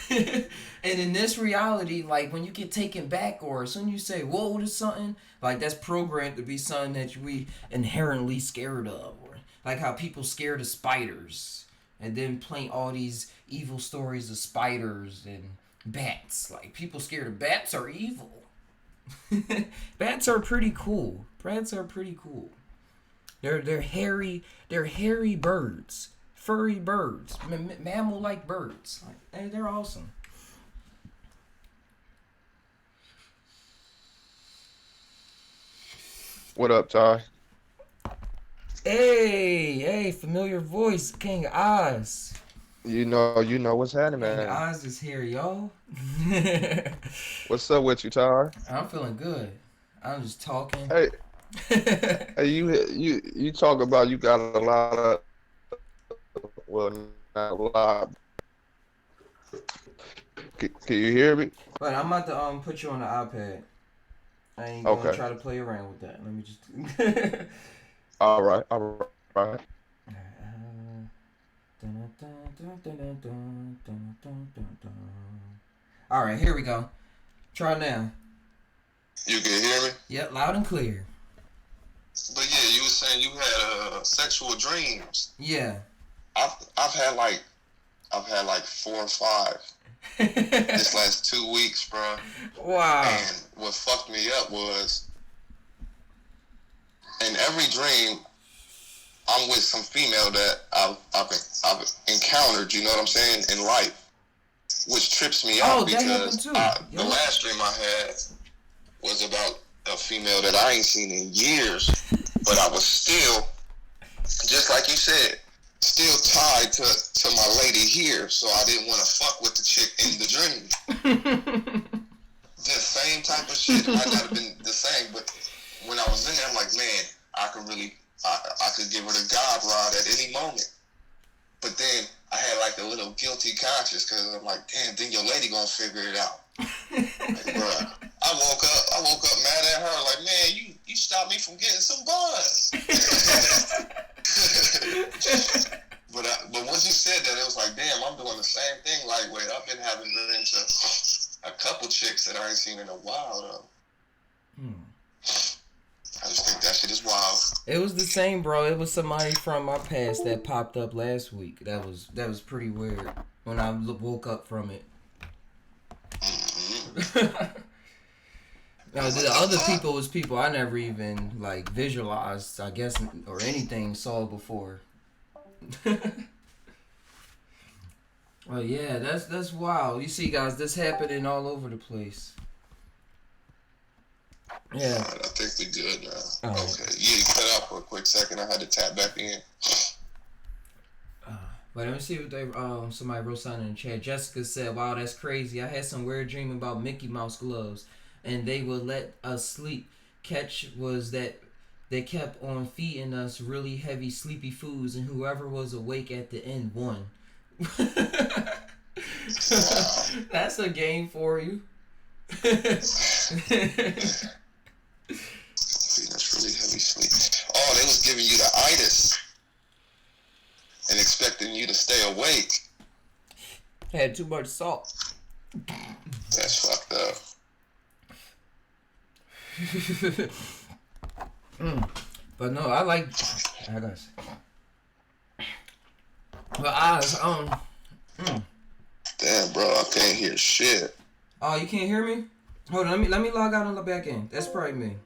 And in this reality, like when you get taken back or as soon as you say whoa to something, like that's programmed to be something that we inherently scared of, or like how people scared of spiders and then paint all these evil stories of spiders and bats. Like people scared of bats are evil. Bats are pretty cool. They're hairy birds. Furry birds, mammal-like birds. Like, they're awesome. What up, Ty? Hey, familiar voice, King Oz. You know what's happening, King man. Oz is here, yo. What's up with you, Ty? I'm feeling good. I'm just talking. Hey, hey, you talk about you got a lot of, well, not a lot. Can you hear me? But I'm about to put you on the iPad. I ain't gonna try to play around with that. Let me just. All right. All right, here we go. Try now. You can hear me? Yep, loud and clear. But yeah, you were saying you had sexual dreams. Yeah. I've had like 4 or 5 this last 2 weeks, bro. Wow. And what fucked me up was in every dream I'm with some female that I've encountered, you know what I'm saying, in life, which trips me out because the last dream I had was about a female that I ain't seen in years, but I was still, just like you said, still tied to my lady here, so I didn't want to fuck with the chick in the dream. The same type of shit. It might not have been the same, but when I was in there, I'm like, man, I could give her the God rod at any moment. But then I had like a little guilty conscience because I'm like, damn, then your lady gonna figure it out. Like, bruh, I woke up mad at her, like, man, you stopped me from getting some buzz. But once you said that, it was like, damn, I'm doing the same thing lightweight. I've been having dreams of a couple chicks that I ain't seen in a while though. I just think that shit is wild. It was the same, bro. It was somebody from my past that popped up last week. That was pretty weird when I woke up from it. Now, the other people was people I never even like visualized, I guess, or anything saw before. Well, yeah, that's wild. You see, guys, this happening all over the place. Yeah. All right, I think we good now. Okay. Yeah, you cut out for a quick second. I had to tap back in. But let me see what they somebody wrote something in the chat. Jessica said, "Wow, that's crazy. I had some weird dream about Mickey Mouse gloves, and they would let us sleep. Catch was that they kept on feeding us really heavy, sleepy foods, and whoever was awake at the end won." That's a game for you. That's really heavy sleep. Oh, they was giving you the itis and expecting you to stay awake. Had too much salt. That's fucked up. But no, I guess. But Damn, bro, I can't hear shit. Oh, you can't hear me? Hold on, let me log out and log back in. That's probably me.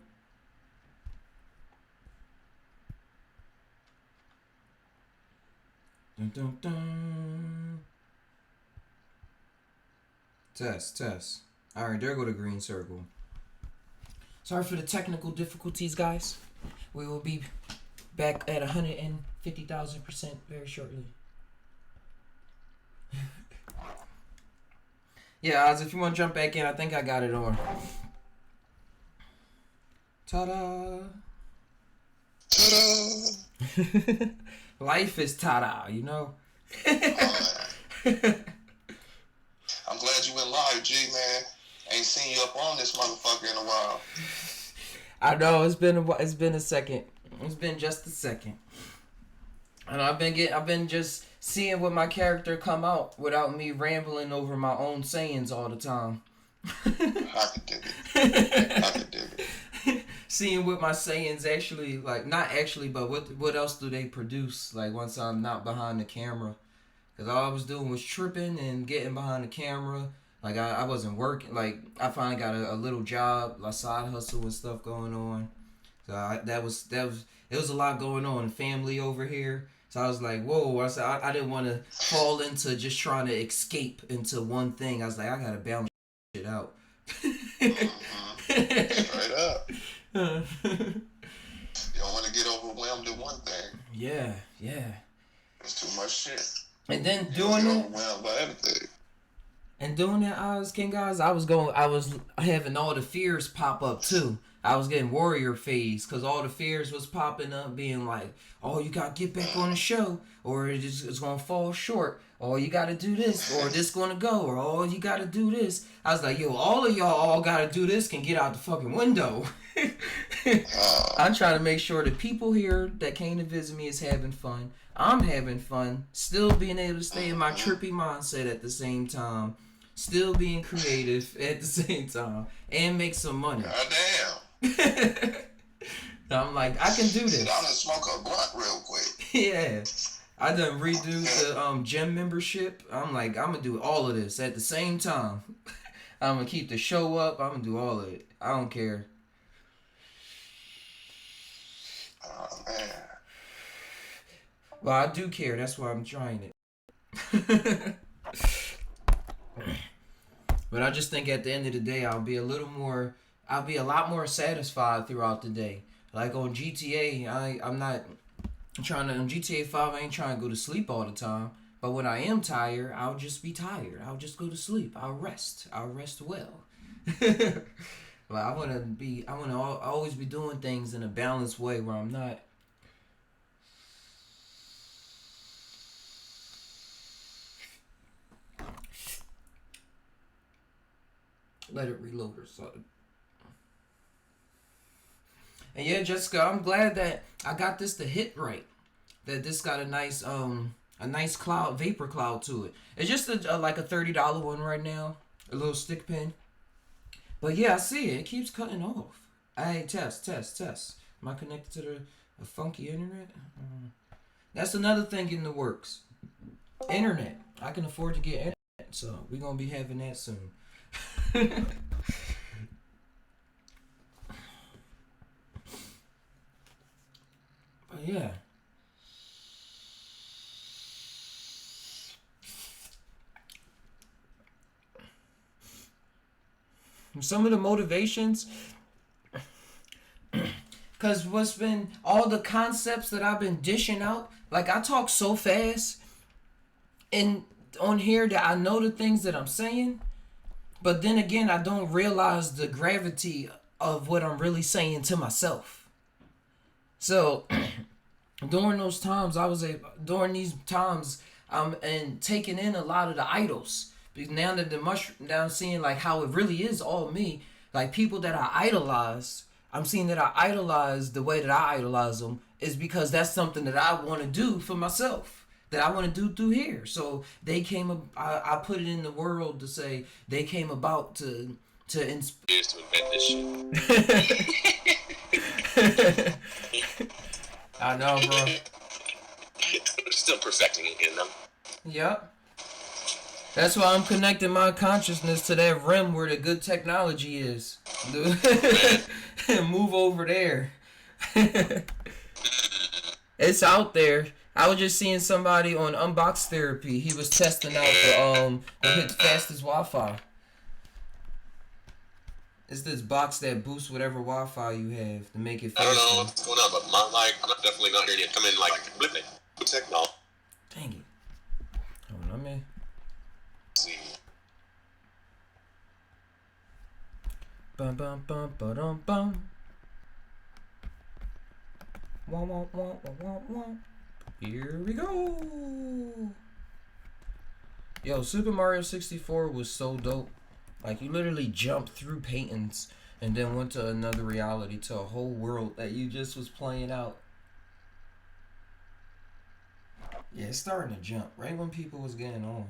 Dun, dun, dun. Test. All right, there go the green circle. Sorry for the technical difficulties, guys. We will be back at 150,000% very shortly. Yeah, Oz, if you want to jump back in, I think I got it on. Ta-da! Ta-da! Life is ta-da, you know? I'm glad you went live, G, man. Ain't seen you up on this motherfucker in a while. I know, it's been a second. It's been just a second. And I've been just seeing what my character come out without me rambling over my own sayings all the time. I can dig it. Seeing what my sayings actually, like, not actually, but what else do they produce, like, once I'm not behind the camera. Because all I was doing was tripping and getting behind the camera. Like, I wasn't working. Like, I finally got a little job, like side hustle and stuff going on. So it was a lot going on. Family over here. So I was like, whoa. I said, I didn't want to fall into just trying to escape into one thing. I was like, I got to balance shit out. Straight up. You don't want to get overwhelmed in one thing. Yeah. There's too much shit. And then overwhelmed by everything. And doing that, I was having all the fears pop up too. I was getting warrior phase because all the fears was popping up, being like, "Oh, you gotta get back on the show, or it's gonna fall short, or you gotta do this, or this gonna go, or oh, you gotta do this." I was like, "Yo, all of y'all all gotta do this can get out the fucking window." I'm trying to make sure the people here that came to visit me is having fun. I'm having fun, still being able to stay in my trippy mindset at the same time, still being creative at the same time, and make some money. Goddamn. I'm like, I can do this. Sit down and smoke a blunt real quick. Yeah. I done redo the gym membership. I'm like, I'm gonna do all of this at the same time. I'm gonna keep the show up. I'm gonna do all of it. I don't care. Oh man. Well, I do care. That's why I'm trying it. But I just think at the end of the day, I'll be a lot more satisfied throughout the day. Like on GTA, I'm not trying to, on GTA 5, I ain't trying to go to sleep all the time. But when I am tired, I'll just be tired. I'll just go to sleep. I'll rest well. But I want to always be doing things in a balanced way where I'm not. Let it reload or something. And yeah, Jessica, I'm glad that I got this to hit right. that this got a nice cloud, vapor cloud to it. It's just like a $30 one right now, a little stick pin. But yeah, I see it. It keeps cutting off. Hey, test. Am I connected to a funky internet? That's another thing in the works. Internet. I can afford to get internet, so we're gonna be having that soon. But yeah. Some of the motivations, because what's been all the concepts that I've been dishing out, like I talk so fast and on here that I know the things that I'm saying, but then again, I don't realize the gravity of what I'm really saying to myself. So during those times, and taking in a lot of the idols. Because now that now I'm seeing like how it really is all me, like people that I idolize, I'm seeing that I idolize the way that I idolize them is because that's something that I want to do for myself, that I want to do through here. So I put it in the world to say they came about to inspire. To invent this shit. I know, bro. Still perfecting it, you know. Yep. That's why I'm connecting my consciousness to that rim where the good technology is. Move over there. It's out there. I was just seeing somebody on Unbox Therapy. He was testing out the hit fastest Wi-Fi. It's this box that boosts whatever Wi-Fi you have to make it faster. I don't know what's going on, but I'm definitely not hearing it come in like blipping. Good technology. Dang it. Hold on, man. Bum bum bum ba dum bum. Wah wah wah wah wah wah. Here we go. Yo, Super Mario 64 was so dope. Like you literally jumped through paintings and then went to another reality, to a whole world that you just was playing out. Yeah, it's starting to jump right when people was getting on.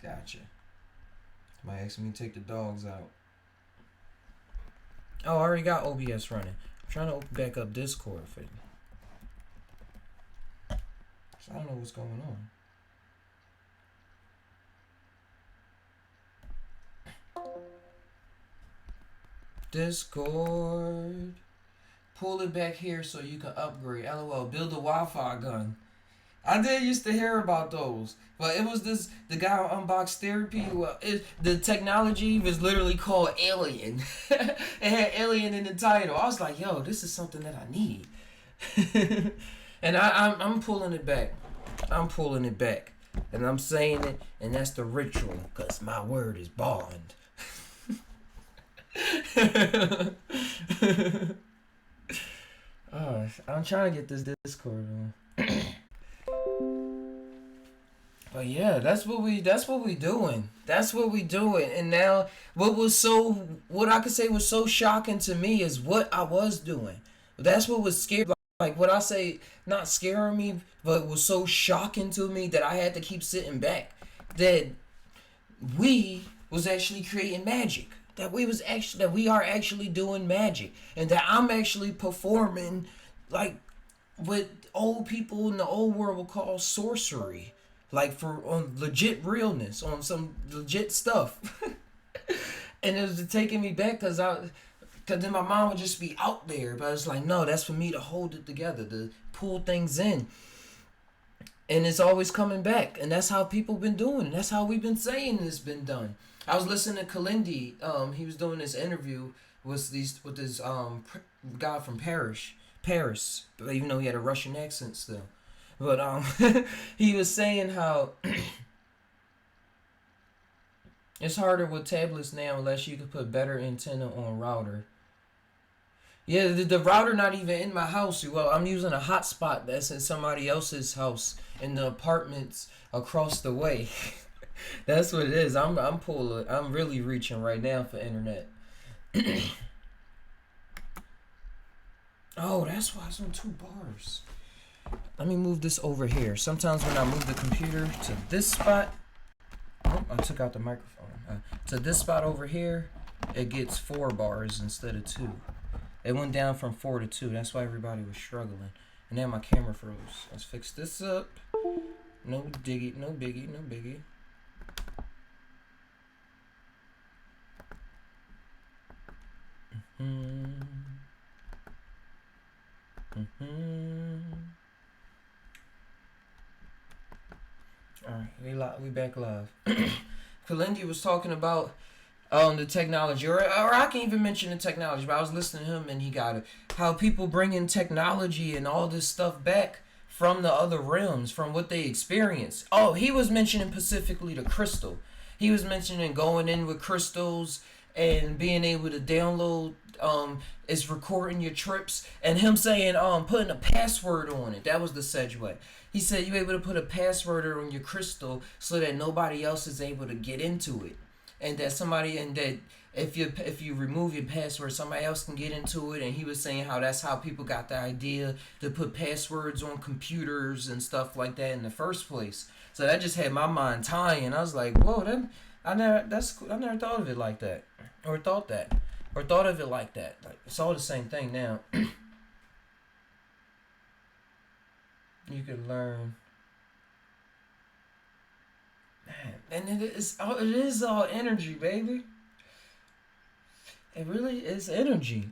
Gotcha. Somebody asked me to take the dogs out. Oh, I already got OBS running. I'm trying to open back up Discord for you. So I don't know what's going on. Discord. Pull it back here so you can upgrade. LOL. Build a Wi-Fi gun. I did used to hear about those, but it was the guy on Unbox Therapy. Well, the technology was literally called Alien. It had Alien in the title. I was like, yo, this is something that I need. And I'm pulling it back. I'm pulling it back. And I'm saying it, and that's the ritual, because my word is bond. I'm trying to get this Discord on. But yeah, that's what we doing. That's what we doing. And now what I could say was so shocking to me is what I was doing. That's what was scary. Like what I say, not scaring me, but was so shocking to me that I had to keep sitting back. That we was actually creating magic. That we are actually doing magic. And that I'm actually performing like what old people in the old world would call sorcery. Like on legit realness, on some legit stuff. And it was taking me back because then my mind would just be out there. But it's like, no, that's for me to hold it together, to pull things in. And it's always coming back. And that's how people been doing. That's how we've been saying it's been done. I was listening to Kalindi. He was doing this interview with this guy from Paris, even though he had a Russian accent still. But he was saying how it's harder with tablets now unless you could put better antenna on router. Yeah, the router not even in my house. Well, I'm using a hotspot that's in somebody else's house in the apartments across the way. That's what it is. I'm pulling. I'm really reaching right now for internet. Oh, that's why it's on 2 bars. Let me move this over here. Sometimes when I move the computer to this spot, oh, I took out the microphone. To this spot over here, it gets 4 bars instead of 2. It went down from 4 to 2. That's why everybody was struggling. And then my camera froze. Let's fix this up. No diggy, no biggie, no biggie. Alright, we back live. Kalindi was talking about the technology, or I can't even mention the technology, but I was listening to him and he got it. How people bring in technology and all this stuff back from the other realms, from what they experience. Oh, he was mentioning specifically the crystal. He was mentioning going in with crystals and being able to download, is recording your trips, and him saying, putting a password on it. That was the segue. He said you're able to put a password on your crystal so that nobody else is able to get into it. And that if you remove your password, somebody else can get into it. And he was saying how that's how people got the idea to put passwords on computers and stuff like that in the first place. So that just had my mind tying. I was like, whoa, I never thought of it like that, or thought of it like that. Like, it's all the same thing now. You can learn. And it is all energy, baby. It really is energy.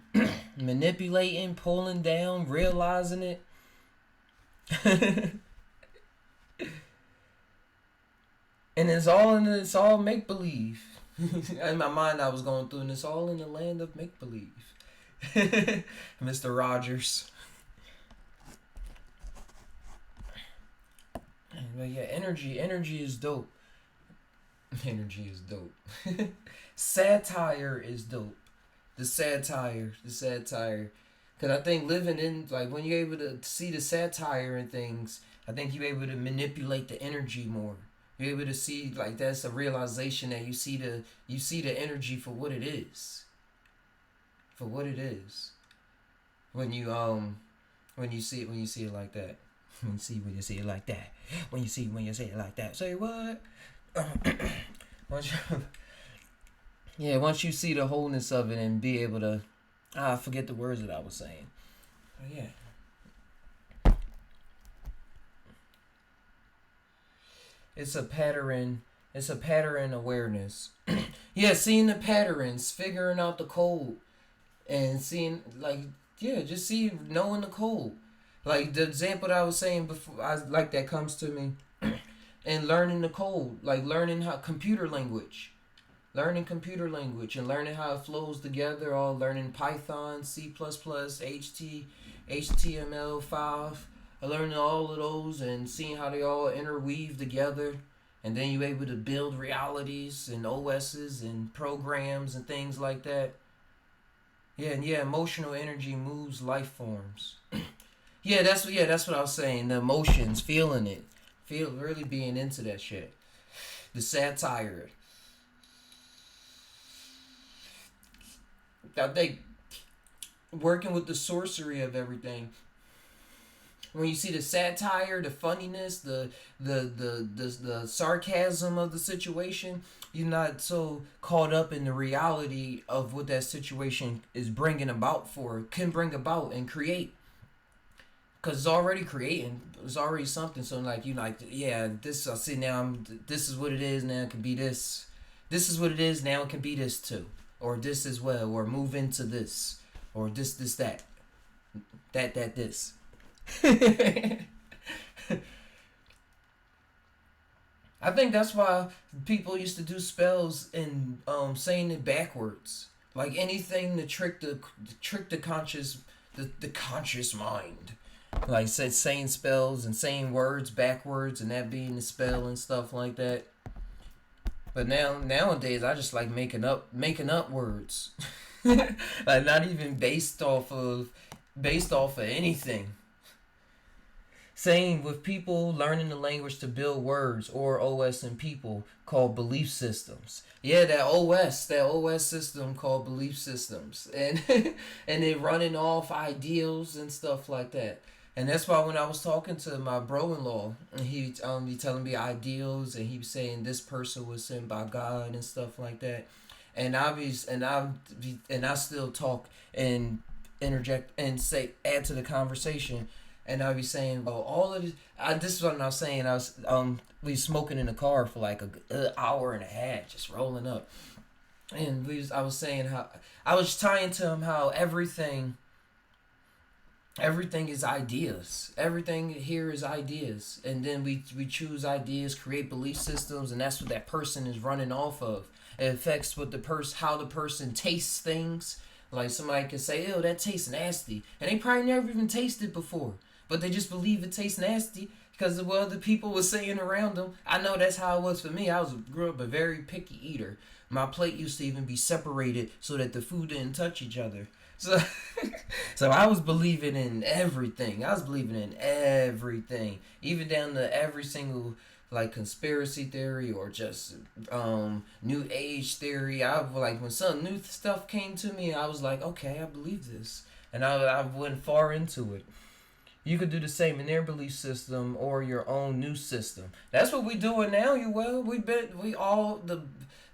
Manipulating, pulling down, realizing it. And it's all make believe. In my mind I was going through, and it's all in the land of make believe. Mr. Rogers. But yeah, energy is dope. Energy is dope. Satire is dope. The satire. Because I think living in, like, when you're able to see the satire and things, I think you're able to manipulate the energy more. You're able to see, like, that's a realization that you see the energy for what it is. For what it is. When you see it like that. When you see it like that. When you say it like that. Say what? Once you see the wholeness of it and be able to, I forget the words that I was saying. But yeah. It's a pattern awareness. Yeah, seeing the patterns, figuring out the code, and seeing, like, just knowing the code. Like the example that I was saying before, that comes to me. And learning the code, like learning computer language and learning how it flows together, all learning Python, C++, HTML5, learning all of those and seeing how they all interweave together. And then you're able to build realities and OSs and programs and things like that. Emotional energy moves life forms. That's what I was saying. The emotions, feeling it. Really being into that shit. The satire. I think working with the sorcery of everything. When you see the satire, the funniness, the sarcasm of the situation, you're not so caught up in the reality of what that situation is bringing about can bring about and create. Because it's already creating. It's already something. So, like, you like, this, I see now, this is what it is now. It can be this. This is what it is now. It can be this too. Or this as well. Or move into this. Or this, that. That, this. I think that's why people used to do spells and saying it backwards. Like anything to trick the conscious mind. Like saying spells and saying words backwards and that being the spell and stuff like that. But nowadays I just like making up words. Like not even based off of anything. Same with people learning the language to build words, or OS in people, called belief systems. Yeah, that OS system called belief systems, and and they running off ideals and stuff like that. And that's why when I was talking to my bro-in-law, and he be telling me ideals, and he was saying this person was sent by God and stuff like that, and I still talk and interject and say add to the conversation. And I be saying, well, all of this. This is what I was saying. We smoking in the car for like a hour and a half, just rolling up. And I was saying how I was tying to him how everything is ideas. Everything here is ideas, and then we choose ideas, create belief systems, and that's what that person is running off of. It affects what how the person tastes things. Like somebody can say, "Ew, that tastes nasty," and they probably never even tasted before. But they just believe it tastes nasty because of what other people were saying around them. I know that's how it was for me. Grew up a very picky eater. My plate used to even be separated so that the food didn't touch each other. So, so I was believing in everything. Even down to every single like conspiracy theory or just new age theory. I like when some new stuff came to me, I was like, okay, I believe this, and I went far into it. You could do the same in their belief system or your own new system. That's what we doing now. The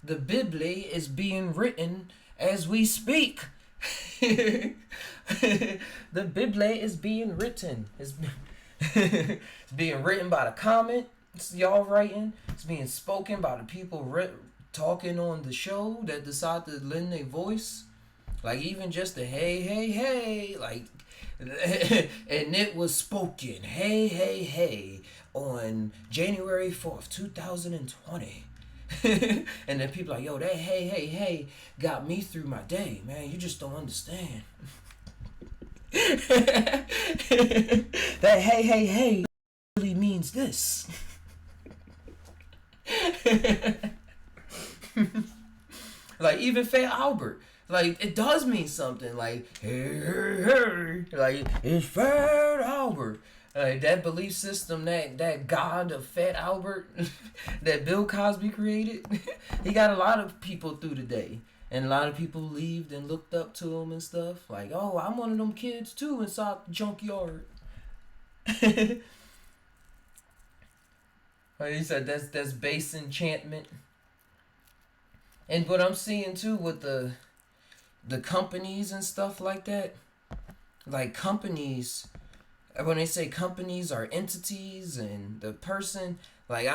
Bible is being written as we speak. The Bible is being written. It's being written by the comments y'all writing. It's being spoken by the people talking on the show that decide to lend their voice. Like even just the hey, like. And it was spoken, hey, on January 4th, 2020. And then people like, yo, that hey, got me through my day, man. You just don't understand. That hey really means this. Like even Fat Albert. Like, it does mean something. Like, hey. Like, it's Fat Albert. Like, that belief system, that God of Fat Albert that Bill Cosby created, he got a lot of people through the day. And a lot of people believed and looked up to him and stuff. Like, oh, I'm one of them kids, too, inside the junkyard. Like he said, that's base enchantment. And what I'm seeing, too, with the companies and stuff like that, like companies, when they say companies are entities and the person, like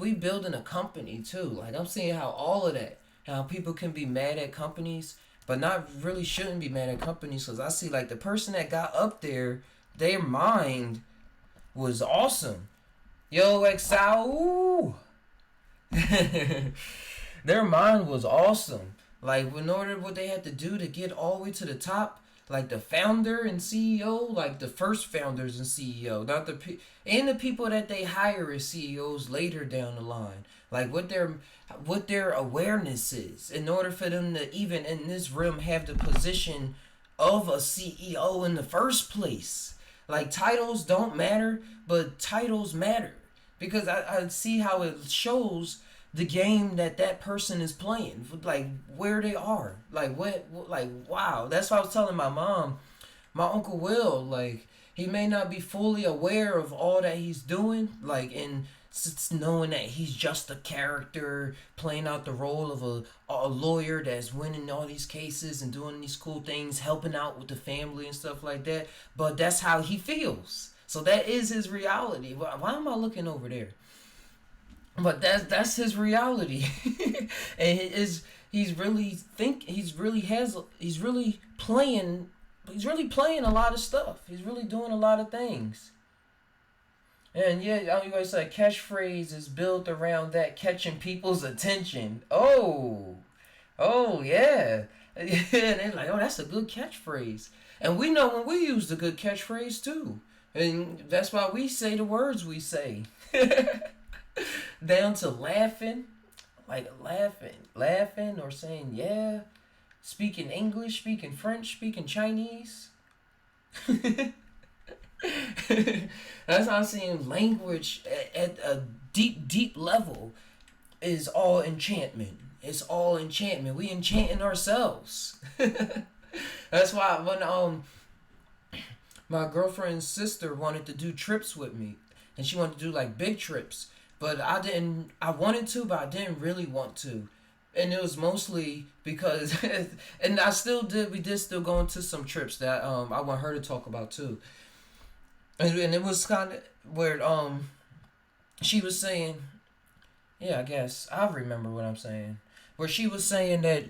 we building a company too. Like I'm seeing how all of that, how people can be mad at companies, but not really shouldn't be mad at companies, because I see like the person that got up there, their mind was awesome. Yo, Exao, their mind was awesome. Like, in order what they had to do to get all the way to the top, like the founder and CEO, like the first founders and CEO, not and the people that they hire as CEOs later down the line, like what their awareness is, in order for them to even in this realm have the position of a CEO in the first place. Like titles don't matter, but titles matter, because I see how it shows the game that person is playing, like where they are, like what, like wow. That's why I was telling my mom, my Uncle Will, like he may not be fully aware of all that he's doing, like in knowing that he's just a character playing out the role of a lawyer that's winning all these cases and doing these cool things, helping out with the family and stuff like that. But that's how he feels. So that is his reality. Why am I looking over there? But that's his reality. And he's really playing a lot of stuff. He's really doing a lot of things. And yeah, I always say catchphrase is built around that, catching people's attention. Oh yeah. And they're like, oh, that's a good catchphrase. And we know when we use the good catchphrase too. And that's why we say the words we say. Down to laughing or saying yeah. speaking English, speaking French, speaking Chinese. That's how I'm saying language at a deep, deep level is all enchantment. It's all enchantment. We enchanting ourselves. That's why when my girlfriend's sister wanted to do trips with me, and she wanted to do like big trips, but I didn't. I wanted to, but I didn't really want to, and it was mostly because, and I still did. We did still go into some trips that I want her to talk about too, and it was kind of where she was saying, yeah, I guess I remember what I'm saying, where she was saying that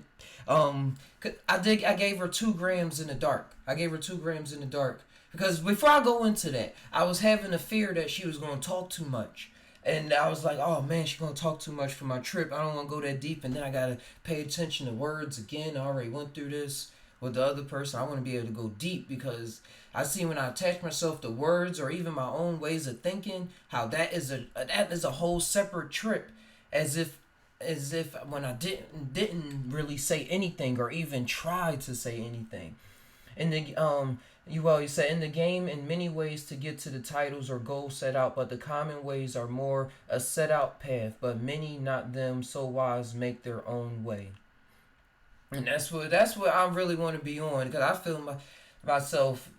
I gave her 2 grams in the dark. I gave her 2 grams in the dark. Because before I go into that, I was having a fear that she was going to talk too much. And I was like, oh man, she's going to talk too much for my trip. I don't want to go that deep. And then I got to pay attention to words again. I already went through this with the other person. I want to be able to go deep because I see when I attach myself to words or even my own ways of thinking, how that is a whole separate trip. As if when I didn't really say anything or even try to say anything. And the you always say in the game, in many ways to get to the titles or goals set out, but the common ways are more a set out path, but many not them so wise make their own way. And that's what I really want to be on, because I feel myself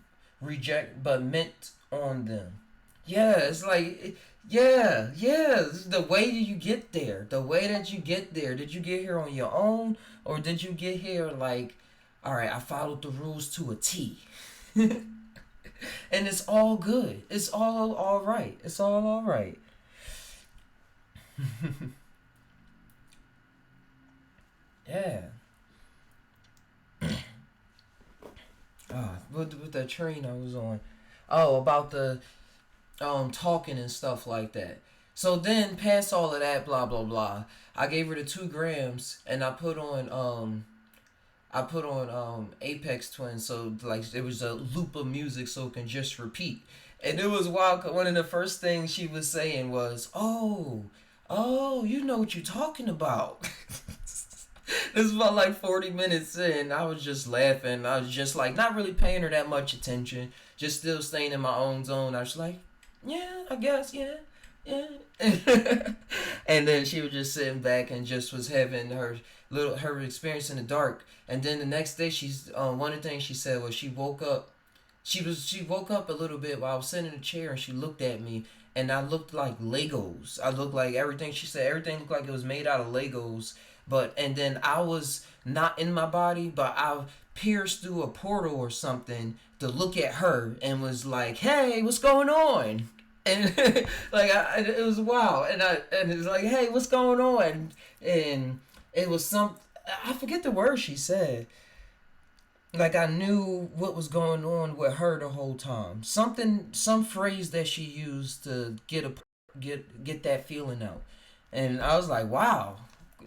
reject but meant on them. Yeah, it's like the way you get there, the way that you get there. Did you get here on your own, or did you get here like, all right, I followed the rules to a T. And it's all good. It's all right. It's all right. Yeah. With that train I was on. Oh, about the talking and stuff like that. So then, past all of that, blah blah blah, I gave her the 2 grams, and I put on Apex Twin, so like it was a loop of music so it can just repeat. And it was wild, 'cause one of the first things she was saying was, oh, you know what you're talking about. This is about like 40 minutes in. I was just laughing. I was just like not really paying her that much attention, just still staying in my own zone. I was like, yeah, I guess, yeah. And then she was just sitting back and just was having her experience in the dark. And then the next day, she's one of the things she said was she woke up. She woke up a little bit while I was sitting in a chair, and she looked at me, and I looked like Legos. I looked like everything. She said everything looked like it was made out of Legos. And then I was not in my body, but I pierced through a portal or something to look at her and was like, hey, what's going on? And it was wild, and it was like, hey, what's going on? And it was I forget the word she said. Like I knew what was going on with her the whole time. Some phrase that she used to get that feeling out, and I was like, wow,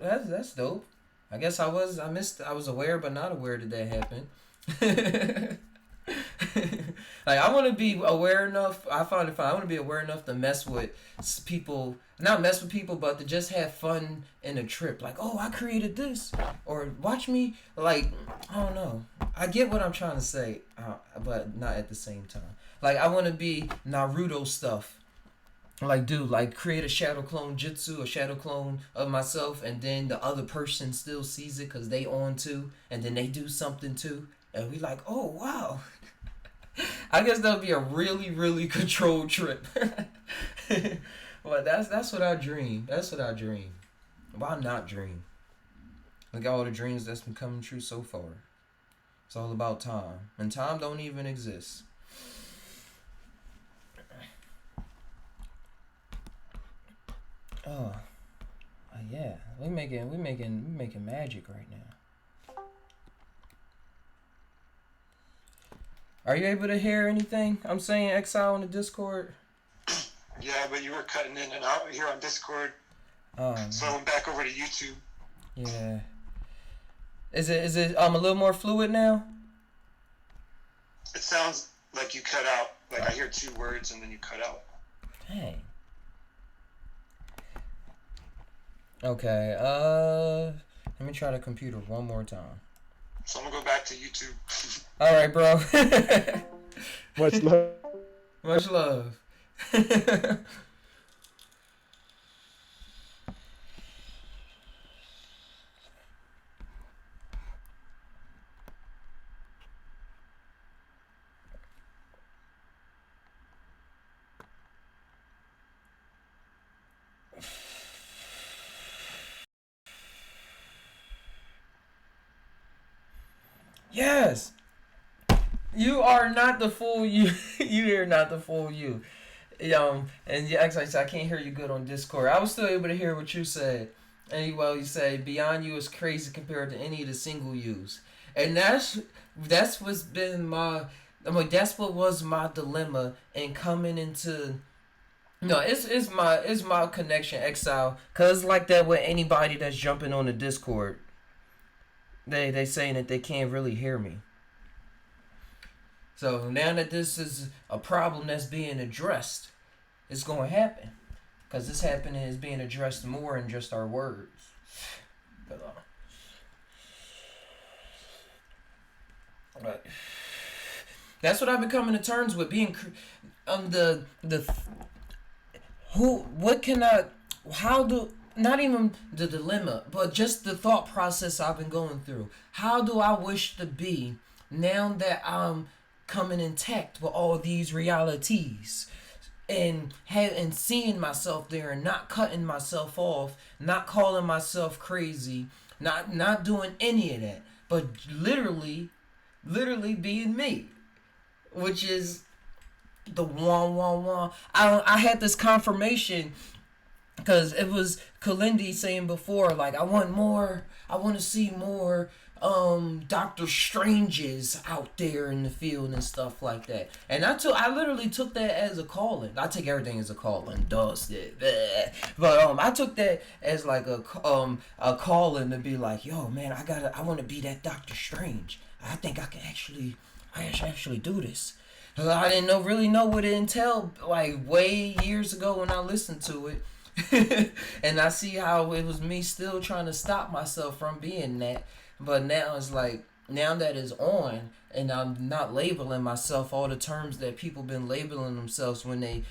that's dope. I guess I was aware but not aware that happened. Like I want to be aware enough. I found it fun. I want to be aware enough to mess with people, not mess with people, but to just have fun in a trip. Like, oh, I created this, or watch me. Like, I don't know. I get what I'm trying to say, but not at the same time. Like, I want to be Naruto stuff. Like, dude, like create a shadow clone jutsu, a shadow clone of myself, and then the other person still sees it because they on too, and then they do something too, and we like, oh wow. I guess that would be a really, really controlled trip. But that's what I dream. That's what I dream. Why not dream? Look at all the dreams that's been coming true so far. It's all about time, and time don't even exist. Oh, yeah. We making magic right now. Are you able to hear anything I'm saying, Exile, on the Discord? Yeah, but you were cutting in and out here on Discord. So I went back over to YouTube. Yeah. Is it a little more fluid now? It sounds like you cut out. Like I hear 2 words and then you cut out. Dang. Okay. Let me try the computer one more time. So I'm gonna go back to YouTube. All right, bro. Much love. Much love. Yes. You are not the fool you. You are not the fool you. And yeah, actually, I can't hear you good on Discord. I was still able to hear what you said. And well, you said beyond you is crazy compared to any of the single yous, and that's what's been my. I mean, that's what was my dilemma in coming into. No, it's my connection exile, cause like that with anybody that's jumping on the Discord. They saying that they can't really hear me. So now that this is a problem that's being addressed, it's going to happen. Because this happening is being addressed more than just our words. But that's what I've been coming to terms with. Being what can I, how do, not even the dilemma, but just the thought process I've been going through. How do I wish to be now that I'm coming intact with all these realities? And seeing myself there and not cutting myself off, not calling myself crazy, not doing any of that, but literally being me, which is the one. I had this confirmation because it was Kalindi saying before, like, I want to see more Doctor Stranges out there in the field and stuff like that. And I literally took that as a calling. I take everything as a calling, dust it. But I took that as like a calling to be like, yo man, I want to be that Doctor Strange. I think I actually do this. I didn't really know what it entailed like way years ago when I listened to it. And I see how it was me still trying to stop myself from being that. But now it's like, now that it's on, and I'm not labeling myself all the terms that people been labeling themselves when they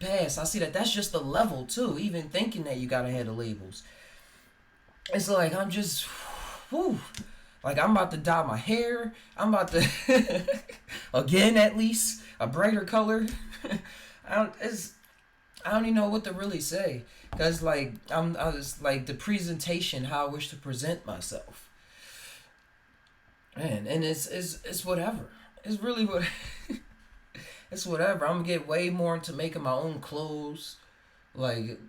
pass. I see that that's just a level too. Even thinking that you gotta have the labels. It's like I'm just, whew, like I'm about to dye my hair. I'm about to, again at least, a brighter color. I don't even know what to really say. Cause like I was like the presentation, how I wish to present myself. Man, and it's whatever. It's really what it's whatever. I'm gonna get way more into making my own clothes. Like,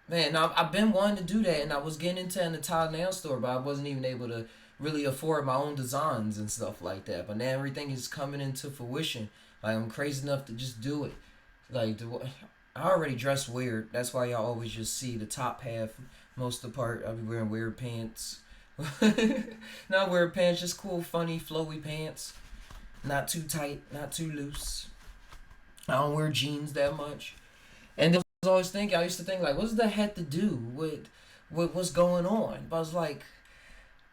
man, I've been wanting to do that, and I was getting into an Italian nail store, but I wasn't even able to really afford my own designs and stuff like that. But now everything is coming into fruition. Like, I'm crazy enough to just do it. Like, I already dress weird. That's why y'all always just see the top half most of the part. I'll be wearing weird pants. Not weird pants, just cool, funny, flowy pants. Not too tight, not too loose. I don't wear jeans that much. And I used to think like, what's that had to do with what's going on? But I was like,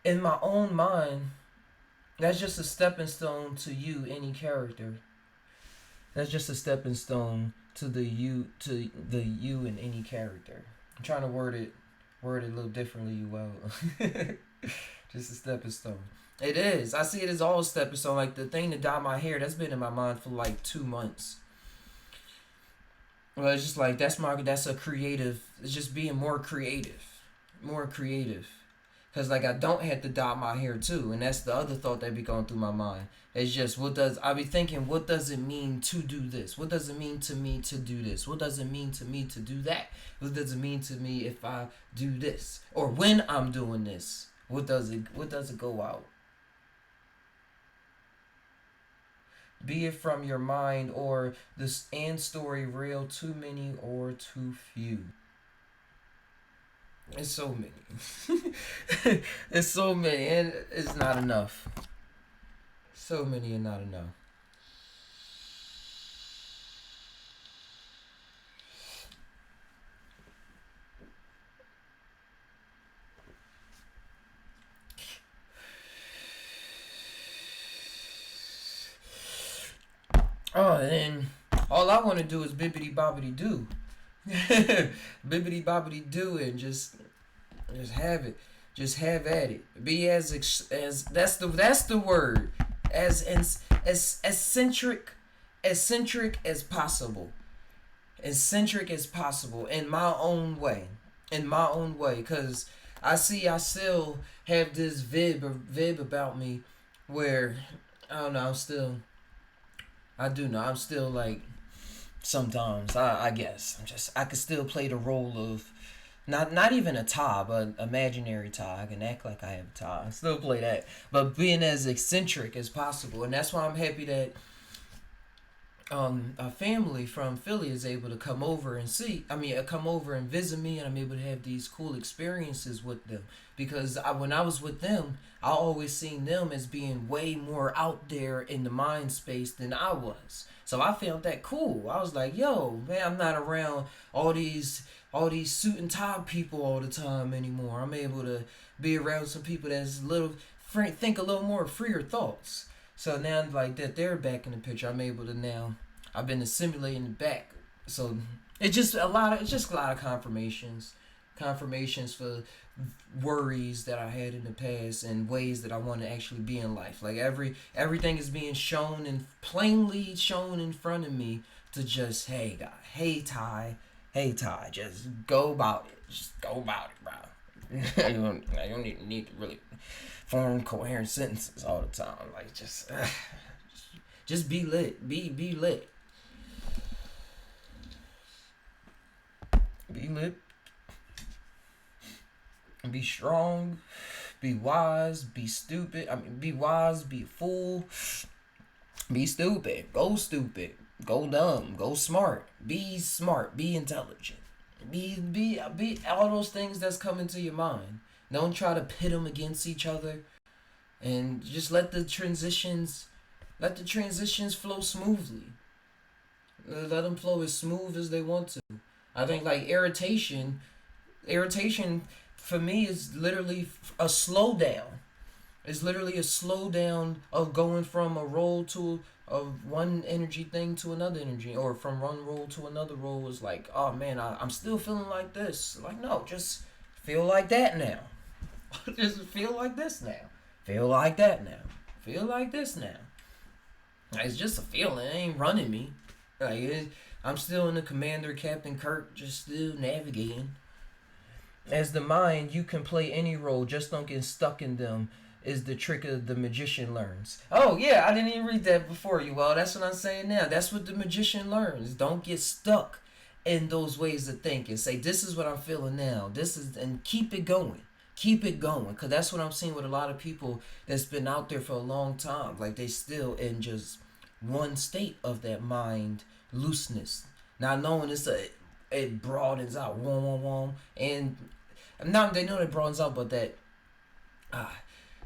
in my own mind, that's just a stepping stone to you, any character. That's just a stepping stone to the you in any character. I'm trying to word it a little differently, well. Just a stepping stone. It is. I see it as all a stepping stone. Like the thing to dye my hair, that's been in my mind for like 2 months. Well, it's just like that's a creative. It's just being more creative. Cause like I don't have to dye my hair too, and that's the other thought that be going through my mind. It's just I be thinking, what does it mean to do this? What does it mean to me to do this? What does it mean to me to do that? What does it mean to me if I do this? Or when I'm doing this? What does it go out? Be it from your mind or this and story real, too many or too few. It's so many. It's so many, and it's not enough. So many and not enough. All I want to do is bibbity bobbity do. Bibbity bobbity do, and just have it. Just have at it. Be as that's the word. As eccentric as possible. Eccentric as possible in my own way. Because I still have this vib about me where I don't know, I'm still like, sometimes I guess I could still play the role of not even a tie, but imaginary tie. I can act like I have a tie. I still play that, but being as eccentric as possible, and that's why I'm happy that a family from Philly is able to come over and come over and visit me, and I'm able to have these cool experiences with them. Because when I was with them, I always seen them as being way more out there in the mind space than I was. So I felt that cool. I was like, yo, man, I'm not around all these suit and tie people all the time anymore. I'm able to be around some people that's think a little more freer thoughts. So now, like that, they're back in the picture. I'm able to now. I've been assimilating it back. So it's just a lot of confirmations for worries that I had in the past and ways that I want to actually be in life. Like everything is being shown and plainly shown in front of me to just, hey guy, hey Ty, just go about it. Just go about it, bro. you don't need to really form coherent sentences all the time. Like just be lit. Be lit. Be lit. Be strong. Be wise. Be stupid. Be wise. Be a fool. Be stupid. Go dumb. Go smart. Be smart. Be intelligent. Be all those things that's coming to your mind. Don't try to pit them against each other, and just let the transitions flow smoothly. Let them flow as smooth as they want to. I think like irritation for me is literally a slowdown. It's literally a slowdown of going from a role to one energy thing to another energy, or from one role to another role. Is like, oh man, I'm still feeling like this. Like, no, just feel like that now. Just feel like this now. Feel like that now. Feel like this now. It's just a feeling. It ain't running me. I'm still in the Commander Captain Kirk, just still navigating. As the mind, you can play any role, just don't get stuck in them, is the trick of the magician learns. Oh yeah, I didn't even read that before you. Well, that's what I'm saying now. That's what the magician learns. Don't get stuck in those ways of thinking. Say, this is what I'm feeling now. And keep it going. Keep it going, because that's what I'm seeing with a lot of people that's been out there for a long time. Like, they still in just one state of that mind looseness, not knowing it broadens out, and now they know it broadens out, but that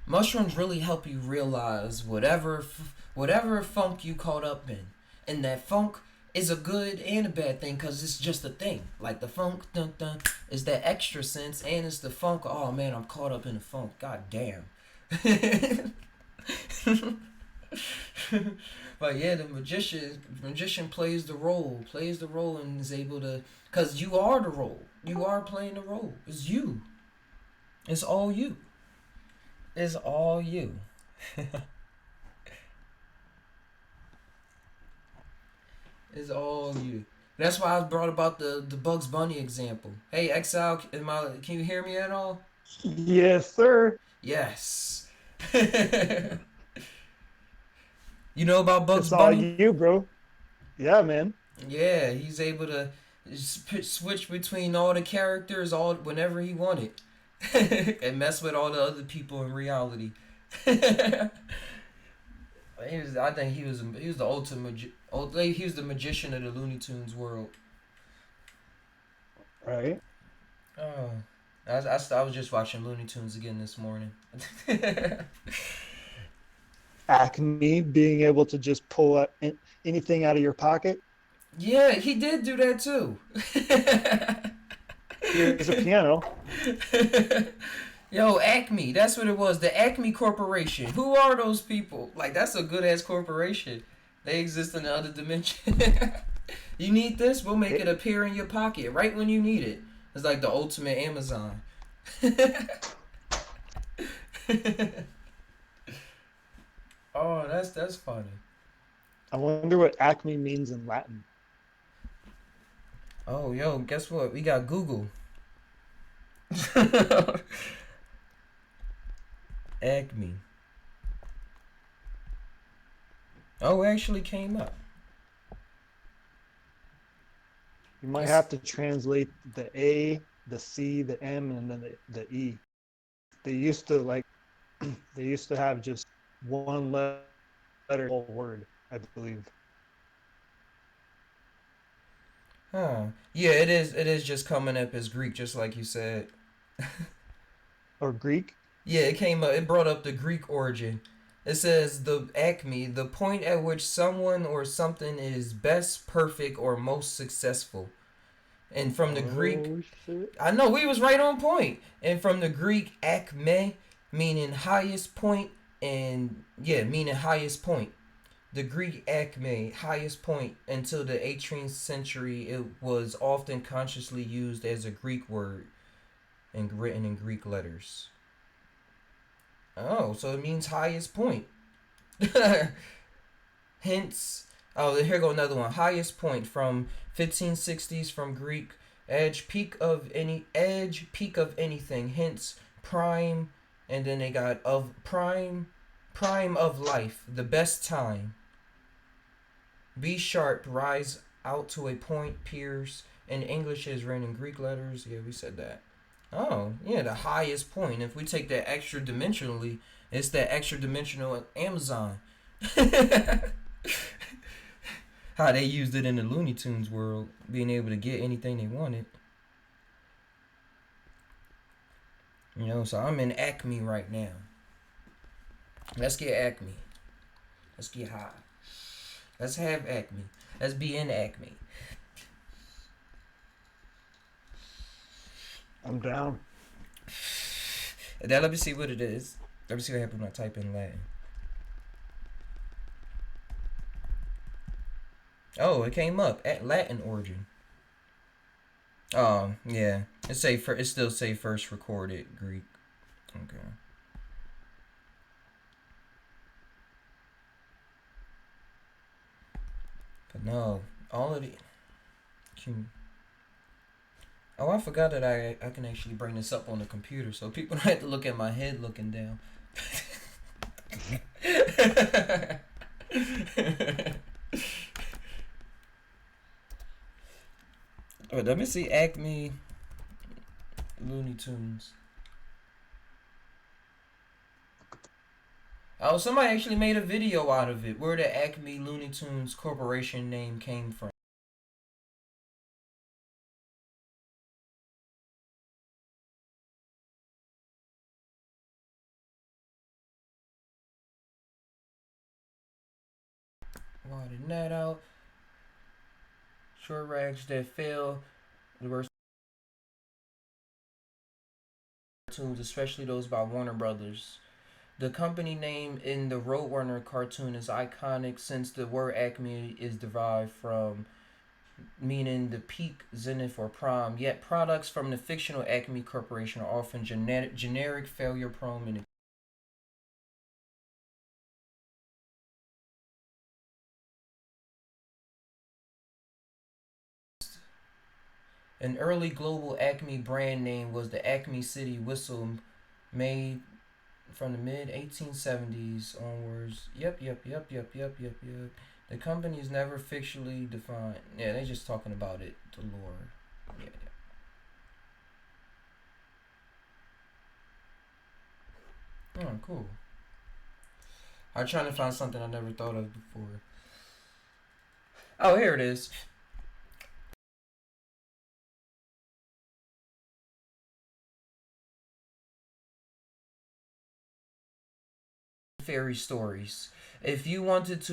mushrooms really help you realize whatever funk you caught up in, and that funk is a good and a bad thing, because it's just a thing. Like the funk is that extra sense, and it's the funk. Oh man, I'm caught up in the funk. God damn. But yeah, the magician plays the role and is able to, because you are the role. You are playing the role. It's you. It's all you. It's all you. It's all you. That's why I brought about the Bugs Bunny example. Hey, Exile, can you hear me at all? Yes, sir. Yes. You know about Bugs Bunny? It's all you, bro. Yeah, man. Yeah, he's able to switch between all the characters whenever he wanted, and mess with all the other people in reality. I think he was the ultimate. He was the magician of the Looney Tunes world. Right. Oh, I was just watching Looney Tunes again this morning. Acme being able to just pull out anything out of your pocket. Yeah, he did do that too. Here's a piano. Yo, Acme, that's what it was. The Acme Corporation. Who are those people? Like, that's a good ass corporation. They exist in the other dimension. You need this? We'll make it appear in your pocket right when you need it. It's like the ultimate Amazon. Oh, that's funny. I wonder what Acme means in Latin. Oh, yo, guess what? We got Google. Acme. Oh, it actually came up. You might have to translate the A, the C, the M, and then the E. They used to have just one letter whole word, I believe. Huh. Yeah, it is. It is just coming up as Greek, just like you said. Or Greek? Yeah, it came up. It brought up the Greek origin. It says the acme, the point at which someone or something is best, perfect, or most successful. And from the Greek, shit. I know we was right on point. And from the Greek acme, meaning highest point, and yeah, meaning highest point. The Greek acme, highest point, until the 18th century, it was often consciously used as a Greek word and written in Greek letters. Oh, so it means highest point. Hence, oh, here go another one. Highest point from 1560s from Greek peak of anything. Hence prime, and then they got of prime of life, the best time. Be sharp, rise out to a point, pierce. In English is written in Greek letters. Yeah, we said that. Oh, yeah, the highest point. If we take that extra dimensionally, it's that extra dimensional Amazon. How they used it in the Looney Tunes world, being able to get anything they wanted. You know, so I'm in Acme right now. Let's get Acme. Let's get high. Let's have Acme. Let's be in Acme. I'm down. Now let me see what it is. Let me see what happens when I type in Latin. Oh, it came up at Latin origin. Oh, yeah. It still say first recorded Greek. Okay. But no, all of the. Oh, I forgot that I can actually bring this up on the computer, so people don't have to look at my head looking down. Oh, let me see Acme Looney Tunes. Oh, somebody actually made a video out of it, where the Acme Looney Tunes Corporation name came from. Widen that out. Short rags that fail. The worst cartoons, especially those by Warner Brothers. The company name in the Roadrunner cartoon is iconic since the word Acme is derived from meaning the peak, zenith, or prime. Yet products from the fictional Acme Corporation are often generic, failure prone, and an early global Acme brand name was the Acme City Whistle, made from the mid 1870s onwards. Yep. The company is never officially defined. Yeah, they just talking about it, the lore. Yeah. Oh, cool. I'm trying to find something I never thought of before. Oh, here it is. Fairy stories. If you wanted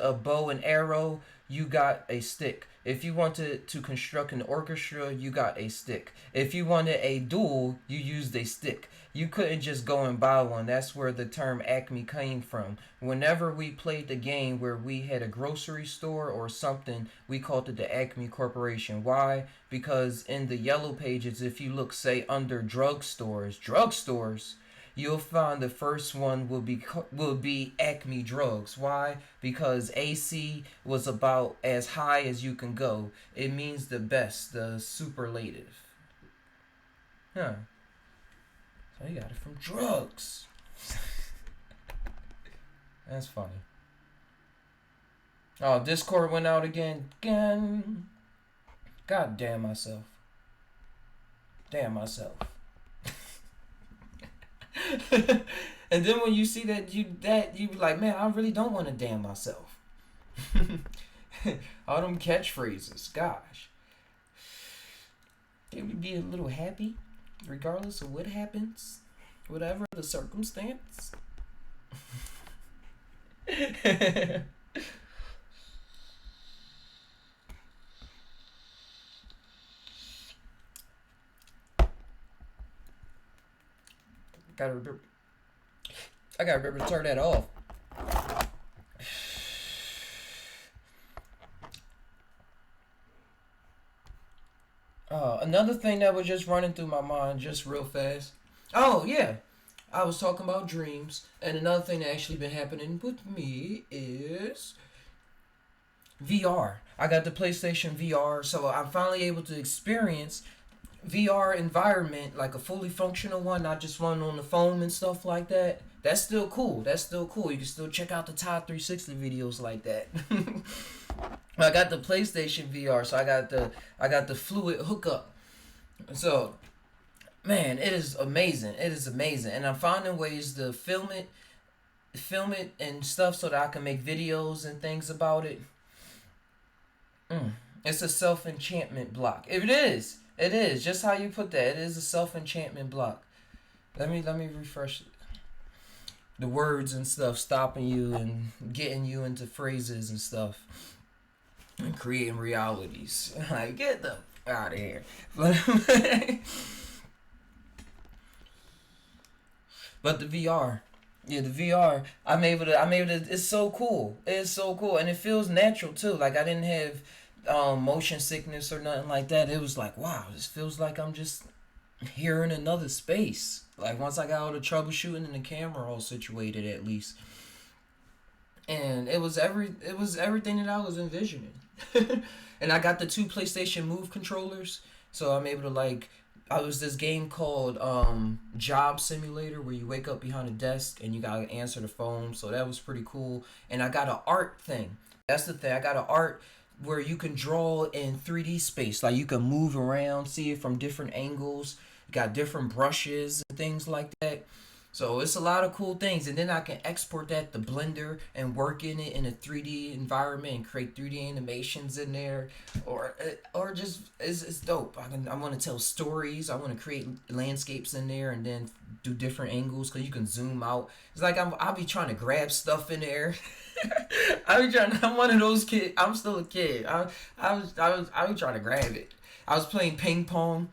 a bow and arrow, you got a stick. If you wanted to construct an orchestra, you got a stick. If you wanted a duel, you used a stick. You couldn't just go and buy one. That's where the term Acme came from. Whenever we played the game where we had a grocery store or something, we called it the Acme Corporation. Why? Because in the yellow pages, if you look, say, under drugstores, you'll find the first one will be Acme Drugs. Why? Because AC was about as high as you can go. It means the best, the superlative. Huh. So you got it from drugs. That's funny. Oh, Discord went out again. God damn myself. Damn myself. And then when you see that you be like, man, I really don't want to damn myself. All them catchphrases, gosh. Can we be a little happy, regardless of what happens, whatever the circumstance? I gotta remember to turn that off. Another thing that was just running through my mind just real fast. Oh, yeah. I was talking about dreams. And another thing that actually been happening with me is VR. I got the PlayStation VR, so I'm finally able to experience VR environment, like a fully functional one, not just one on the phone and stuff like that. That's still cool. You can still check out the Todd 360 videos like that. I got the PlayStation VR, so I got the fluid hookup. So, man, it is amazing. And I'm finding ways to film it and stuff so that I can make videos and things about it. It's a self-enchantment block. It is. Just how you put that. It is a self-enchantment block. Let me refresh the words and stuff, stopping you and getting you into phrases and stuff. And creating realities. Like, get the out of here. But the VR. Yeah, the VR. I'm able to it's so cool. And it feels natural too. Like I didn't have motion sickness or nothing like that. It was like, wow, this feels like I'm just here in another space. Like once I got all the troubleshooting and the camera all situated at least. And it was everything that I was envisioning. And I got the 2 PlayStation Move controllers, so I'm able to I was this game called Job Simulator where you wake up behind a desk and you gotta answer the phone, so that was pretty cool. And I got an art thing. That's the thing. I got an art where you can draw in 3D space. Like you can move around, see it from different angles. You got different brushes and things like that. So it's a lot of cool things, and then I can export that to Blender and work in it in a 3D environment and create 3D animations in there, or just it's dope. I want to tell stories. I want to create landscapes in there and then do different angles because you can zoom out. It's like I'll be trying to grab stuff in there. I'm one of those kids. I'm still a kid. I was trying to grab it. I was playing ping pong,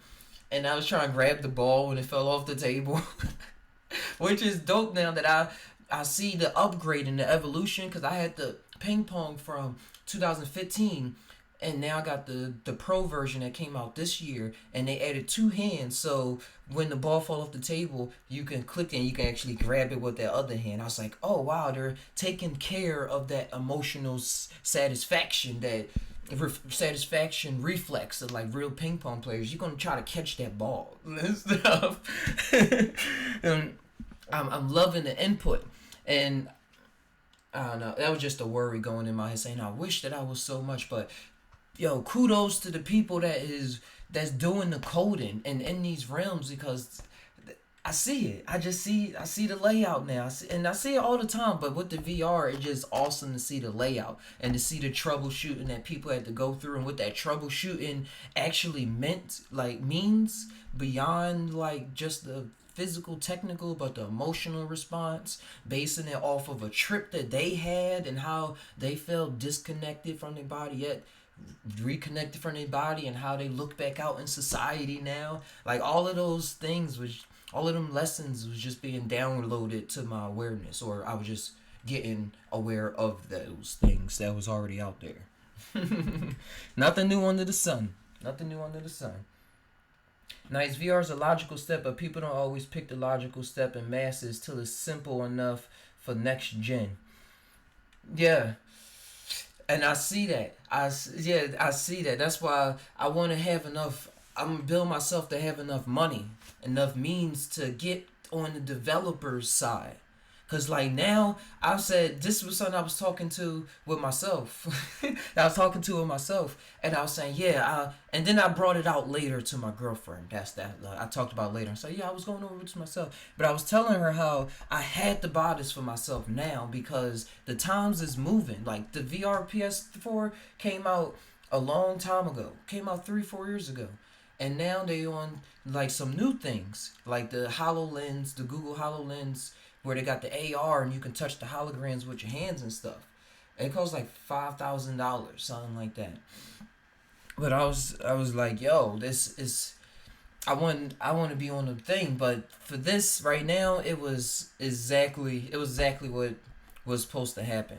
and I was trying to grab the ball when it fell off the table. Which is dope now that I see the upgrade and the evolution, because I had the ping pong from 2015 and now I got the pro version that came out this year, and they added 2 hands, so when the ball fall off the table you can click it and you can actually grab it with that other hand. I was like, oh wow, they're taking care of that emotional satisfaction, that satisfaction reflex of like real ping pong players. You're gonna try to catch that ball and stuff. And I'm loving the input, and I don't know, that was just a worry going in my head saying I wish that I was so much. But yo, kudos to the people that's doing the coding and in these realms, because I see it. I see the layout now. I see it all the time. But with the VR, it's just awesome to see the layout and to see the troubleshooting that people had to go through, and what that troubleshooting actually means beyond like just the physical, technical, but the emotional response, basing it off of a trip that they had and how they felt disconnected from their body yet reconnected from their body, and how they look back out in society now. Like all of those things was, all of them lessons was just being downloaded to my awareness, or I was just getting aware of those things that was already out there. Nothing new under the sun. Nothing new under the sun. Nice. VR is a logical step, but people don't always pick the logical step in masses till it's simple enough for next gen. Yeah. And I see that. I see that. That's why I want to have enough. I'm going to build myself to have enough money, enough means to get on the developer's side. Because, like, now, I've said, this was something I was talking to with myself. I was talking to with myself, and I was saying, and then I brought it out later to my girlfriend. That's that. I talked about it later. I said, I was going over to myself. But I was telling her how I had to buy this for myself now because the times is moving. Like, the VR PS4 came out a long time ago. Came out 3-4 years ago. And now they on, like, some new things. Like the HoloLens, the Google HoloLens, where they got the AR and you can touch the holograms with your hands and stuff. And it costs like $5,000, something like that. But I was like, yo, this is, I want to be on the thing. But for this right now, it was exactly what was supposed to happen.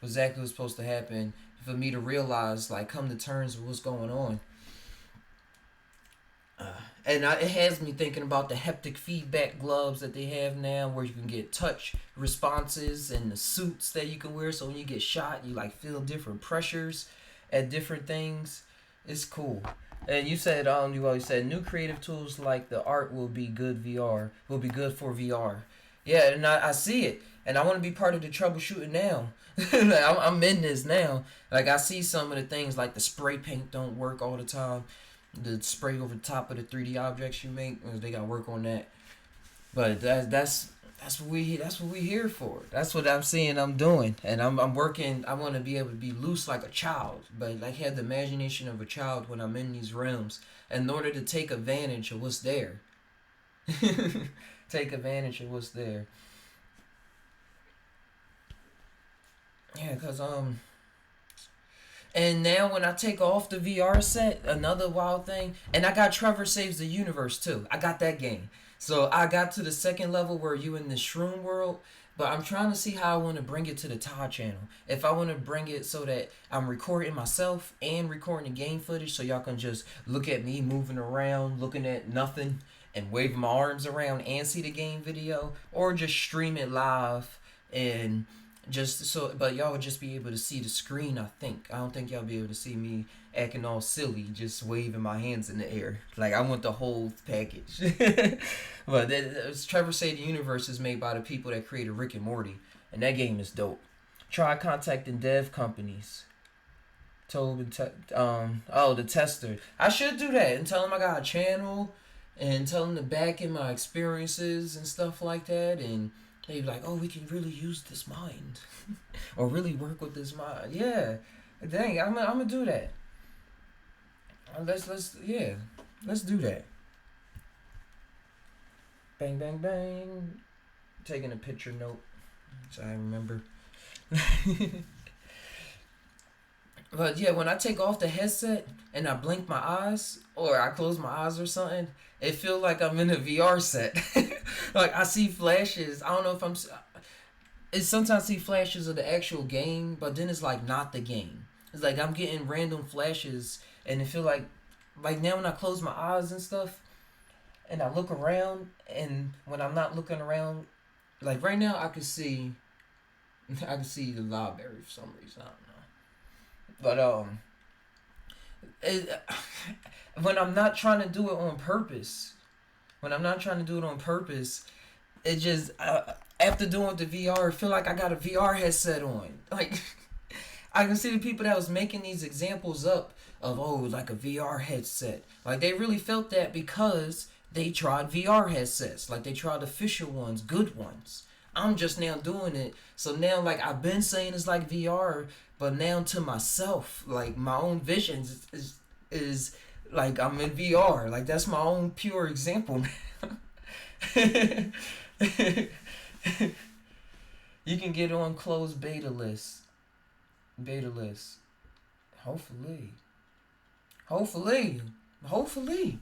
Exactly what was supposed to happen for me to realize, like, come to terms with what's going on. And it has me thinking about the haptic feedback gloves that they have now, where you can get touch responses, and the suits that you can wear, so when you get shot, you like feel different pressures at different things. It's cool. And you said, you always said new creative tools like the art will be good for VR. Yeah, and I see it, and I want to be part of the troubleshooting now. Like, I'm in this now. Like, I see some of the things, like the spray paint don't work all the time. The spray over the top of the 3D objects you make, they got to work on that. But that's what we here for. That's what I'm seeing I'm doing, and I'm working. I want to be able to be loose like a child, but like have the imagination of a child when I'm in these realms, in order to take advantage of what's there. Take advantage of what's there. Yeah, cause And now when I take off the VR set, another wild thing, and I got Trevor Saves the Universe too. I got that game. So I got to the second level where you in the shroom world, but I'm trying to see how I want to bring it to the Todd channel. If I want to bring it so that I'm recording myself and recording the game footage, so y'all can just look at me moving around, looking at nothing, and waving my arms around and see the game video, or just stream it live and just so, but y'all would just be able to see the screen. I don't think y'all be able to see me acting all silly, just waving my hands in the air. Like, I want the whole package. But Trevor Say the Universe is made by the people that created Rick and Morty, and that game is dope. Try contacting dev companies. The tester. I should do that and tell them I got a channel, and tell them to back in my experiences and stuff like that, and they be like, oh, we can really use this mind. Or really work with this mind. Yeah. Dang, I'm gonna do that. Let's do that. Bang, bang, bang. Taking a picture note, so I remember. But yeah, when I take off the headset and I blink my eyes, or I close my eyes or something, it feels like I'm in a VR set. Like, I see flashes. I don't know if sometimes I see flashes of the actual game, but then it's like not the game. It's like I'm getting random flashes, and it feel like now when I close my eyes and stuff, and I look around, and when I'm not looking around, like right now I can see the library for some reason. I don't know. But when I'm not trying to do it on purpose, it just after doing the VR, I feel like I got a VR headset on. Like, I can see the people that was making these examples up of, like a VR headset. Like, they really felt that because they tried VR headsets. Like, they tried official ones, good ones. I'm just now doing it. So now, like, I've been saying it's like VR, but now to myself, like, my own visions is like I'm in VR. Like, that's my own pure example now. You can get on closed beta list. Beta list. Hopefully. Hopefully. Hopefully.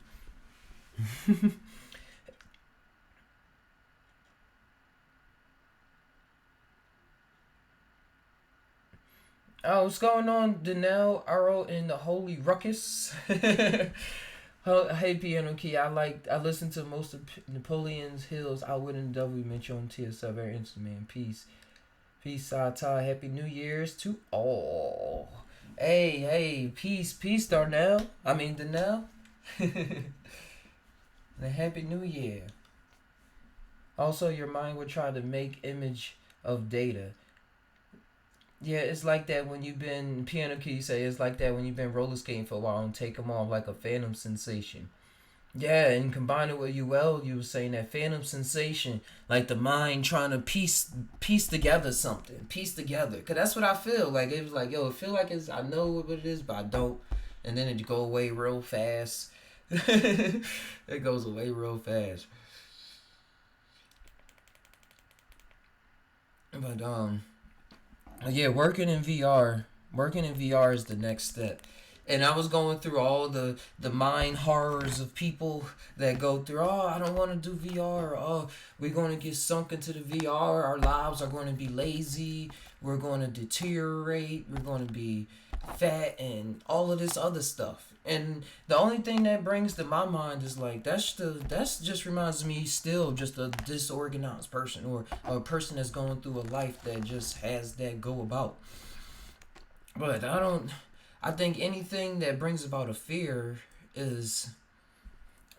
Oh, what's going on, Danelle, Arrow, in the Holy Ruckus? Hey, Piano Key, I listened to most of Napoleon's Hill's Outwit and Double you mentioned on TSL, very interesting, man. Peace. Peace, Psy Tai. Happy New Year's to all. Hey, peace, Darnell. Danelle. And a Happy New Year. Also, your mind would try to make image of data. Yeah, it's like that when you've been, Piano Key say, it's like that when you've been roller skating for a while and take them off like a phantom sensation. Yeah, and combine it with you were saying that phantom sensation, like the mind trying to piece together something, because that's what I feel like. It was like, yo, it feel like I know what it is, but I don't, and then it go away real fast. It goes away real fast. But yeah, working in VR is the next step. And I was going through all the mind horrors of people that go through, I don't want to do VR. Oh, we're going to get sunk into the VR. Our lives are going to be lazy. We're going to deteriorate. We're going to be fat and all of this other stuff. And the only thing that brings to my mind is like, that's just reminds me still just a disorganized person or a person that's going through a life that just has that go about. But I think anything that brings about a fear is,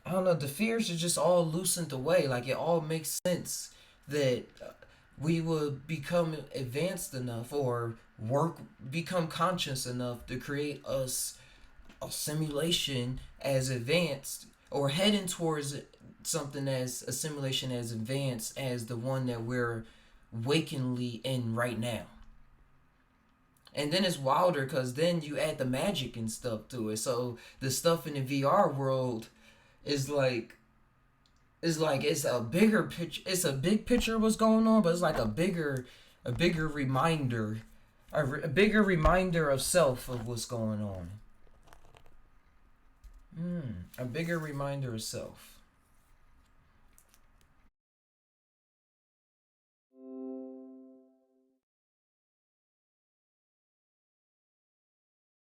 I don't know, the fears are just all loosened away. Like it all makes sense that we will become advanced enough or become conscious enough to create us a simulation as advanced or heading towards something as a simulation as advanced as the one that we're wakingly in right now. And then it's wilder because then you add the magic and stuff to it. So the stuff in the VR world is like it's a bigger picture. It's a big picture of what's going on, but it's like a bigger reminder, a bigger reminder of self of what's going on. A bigger reminder of self.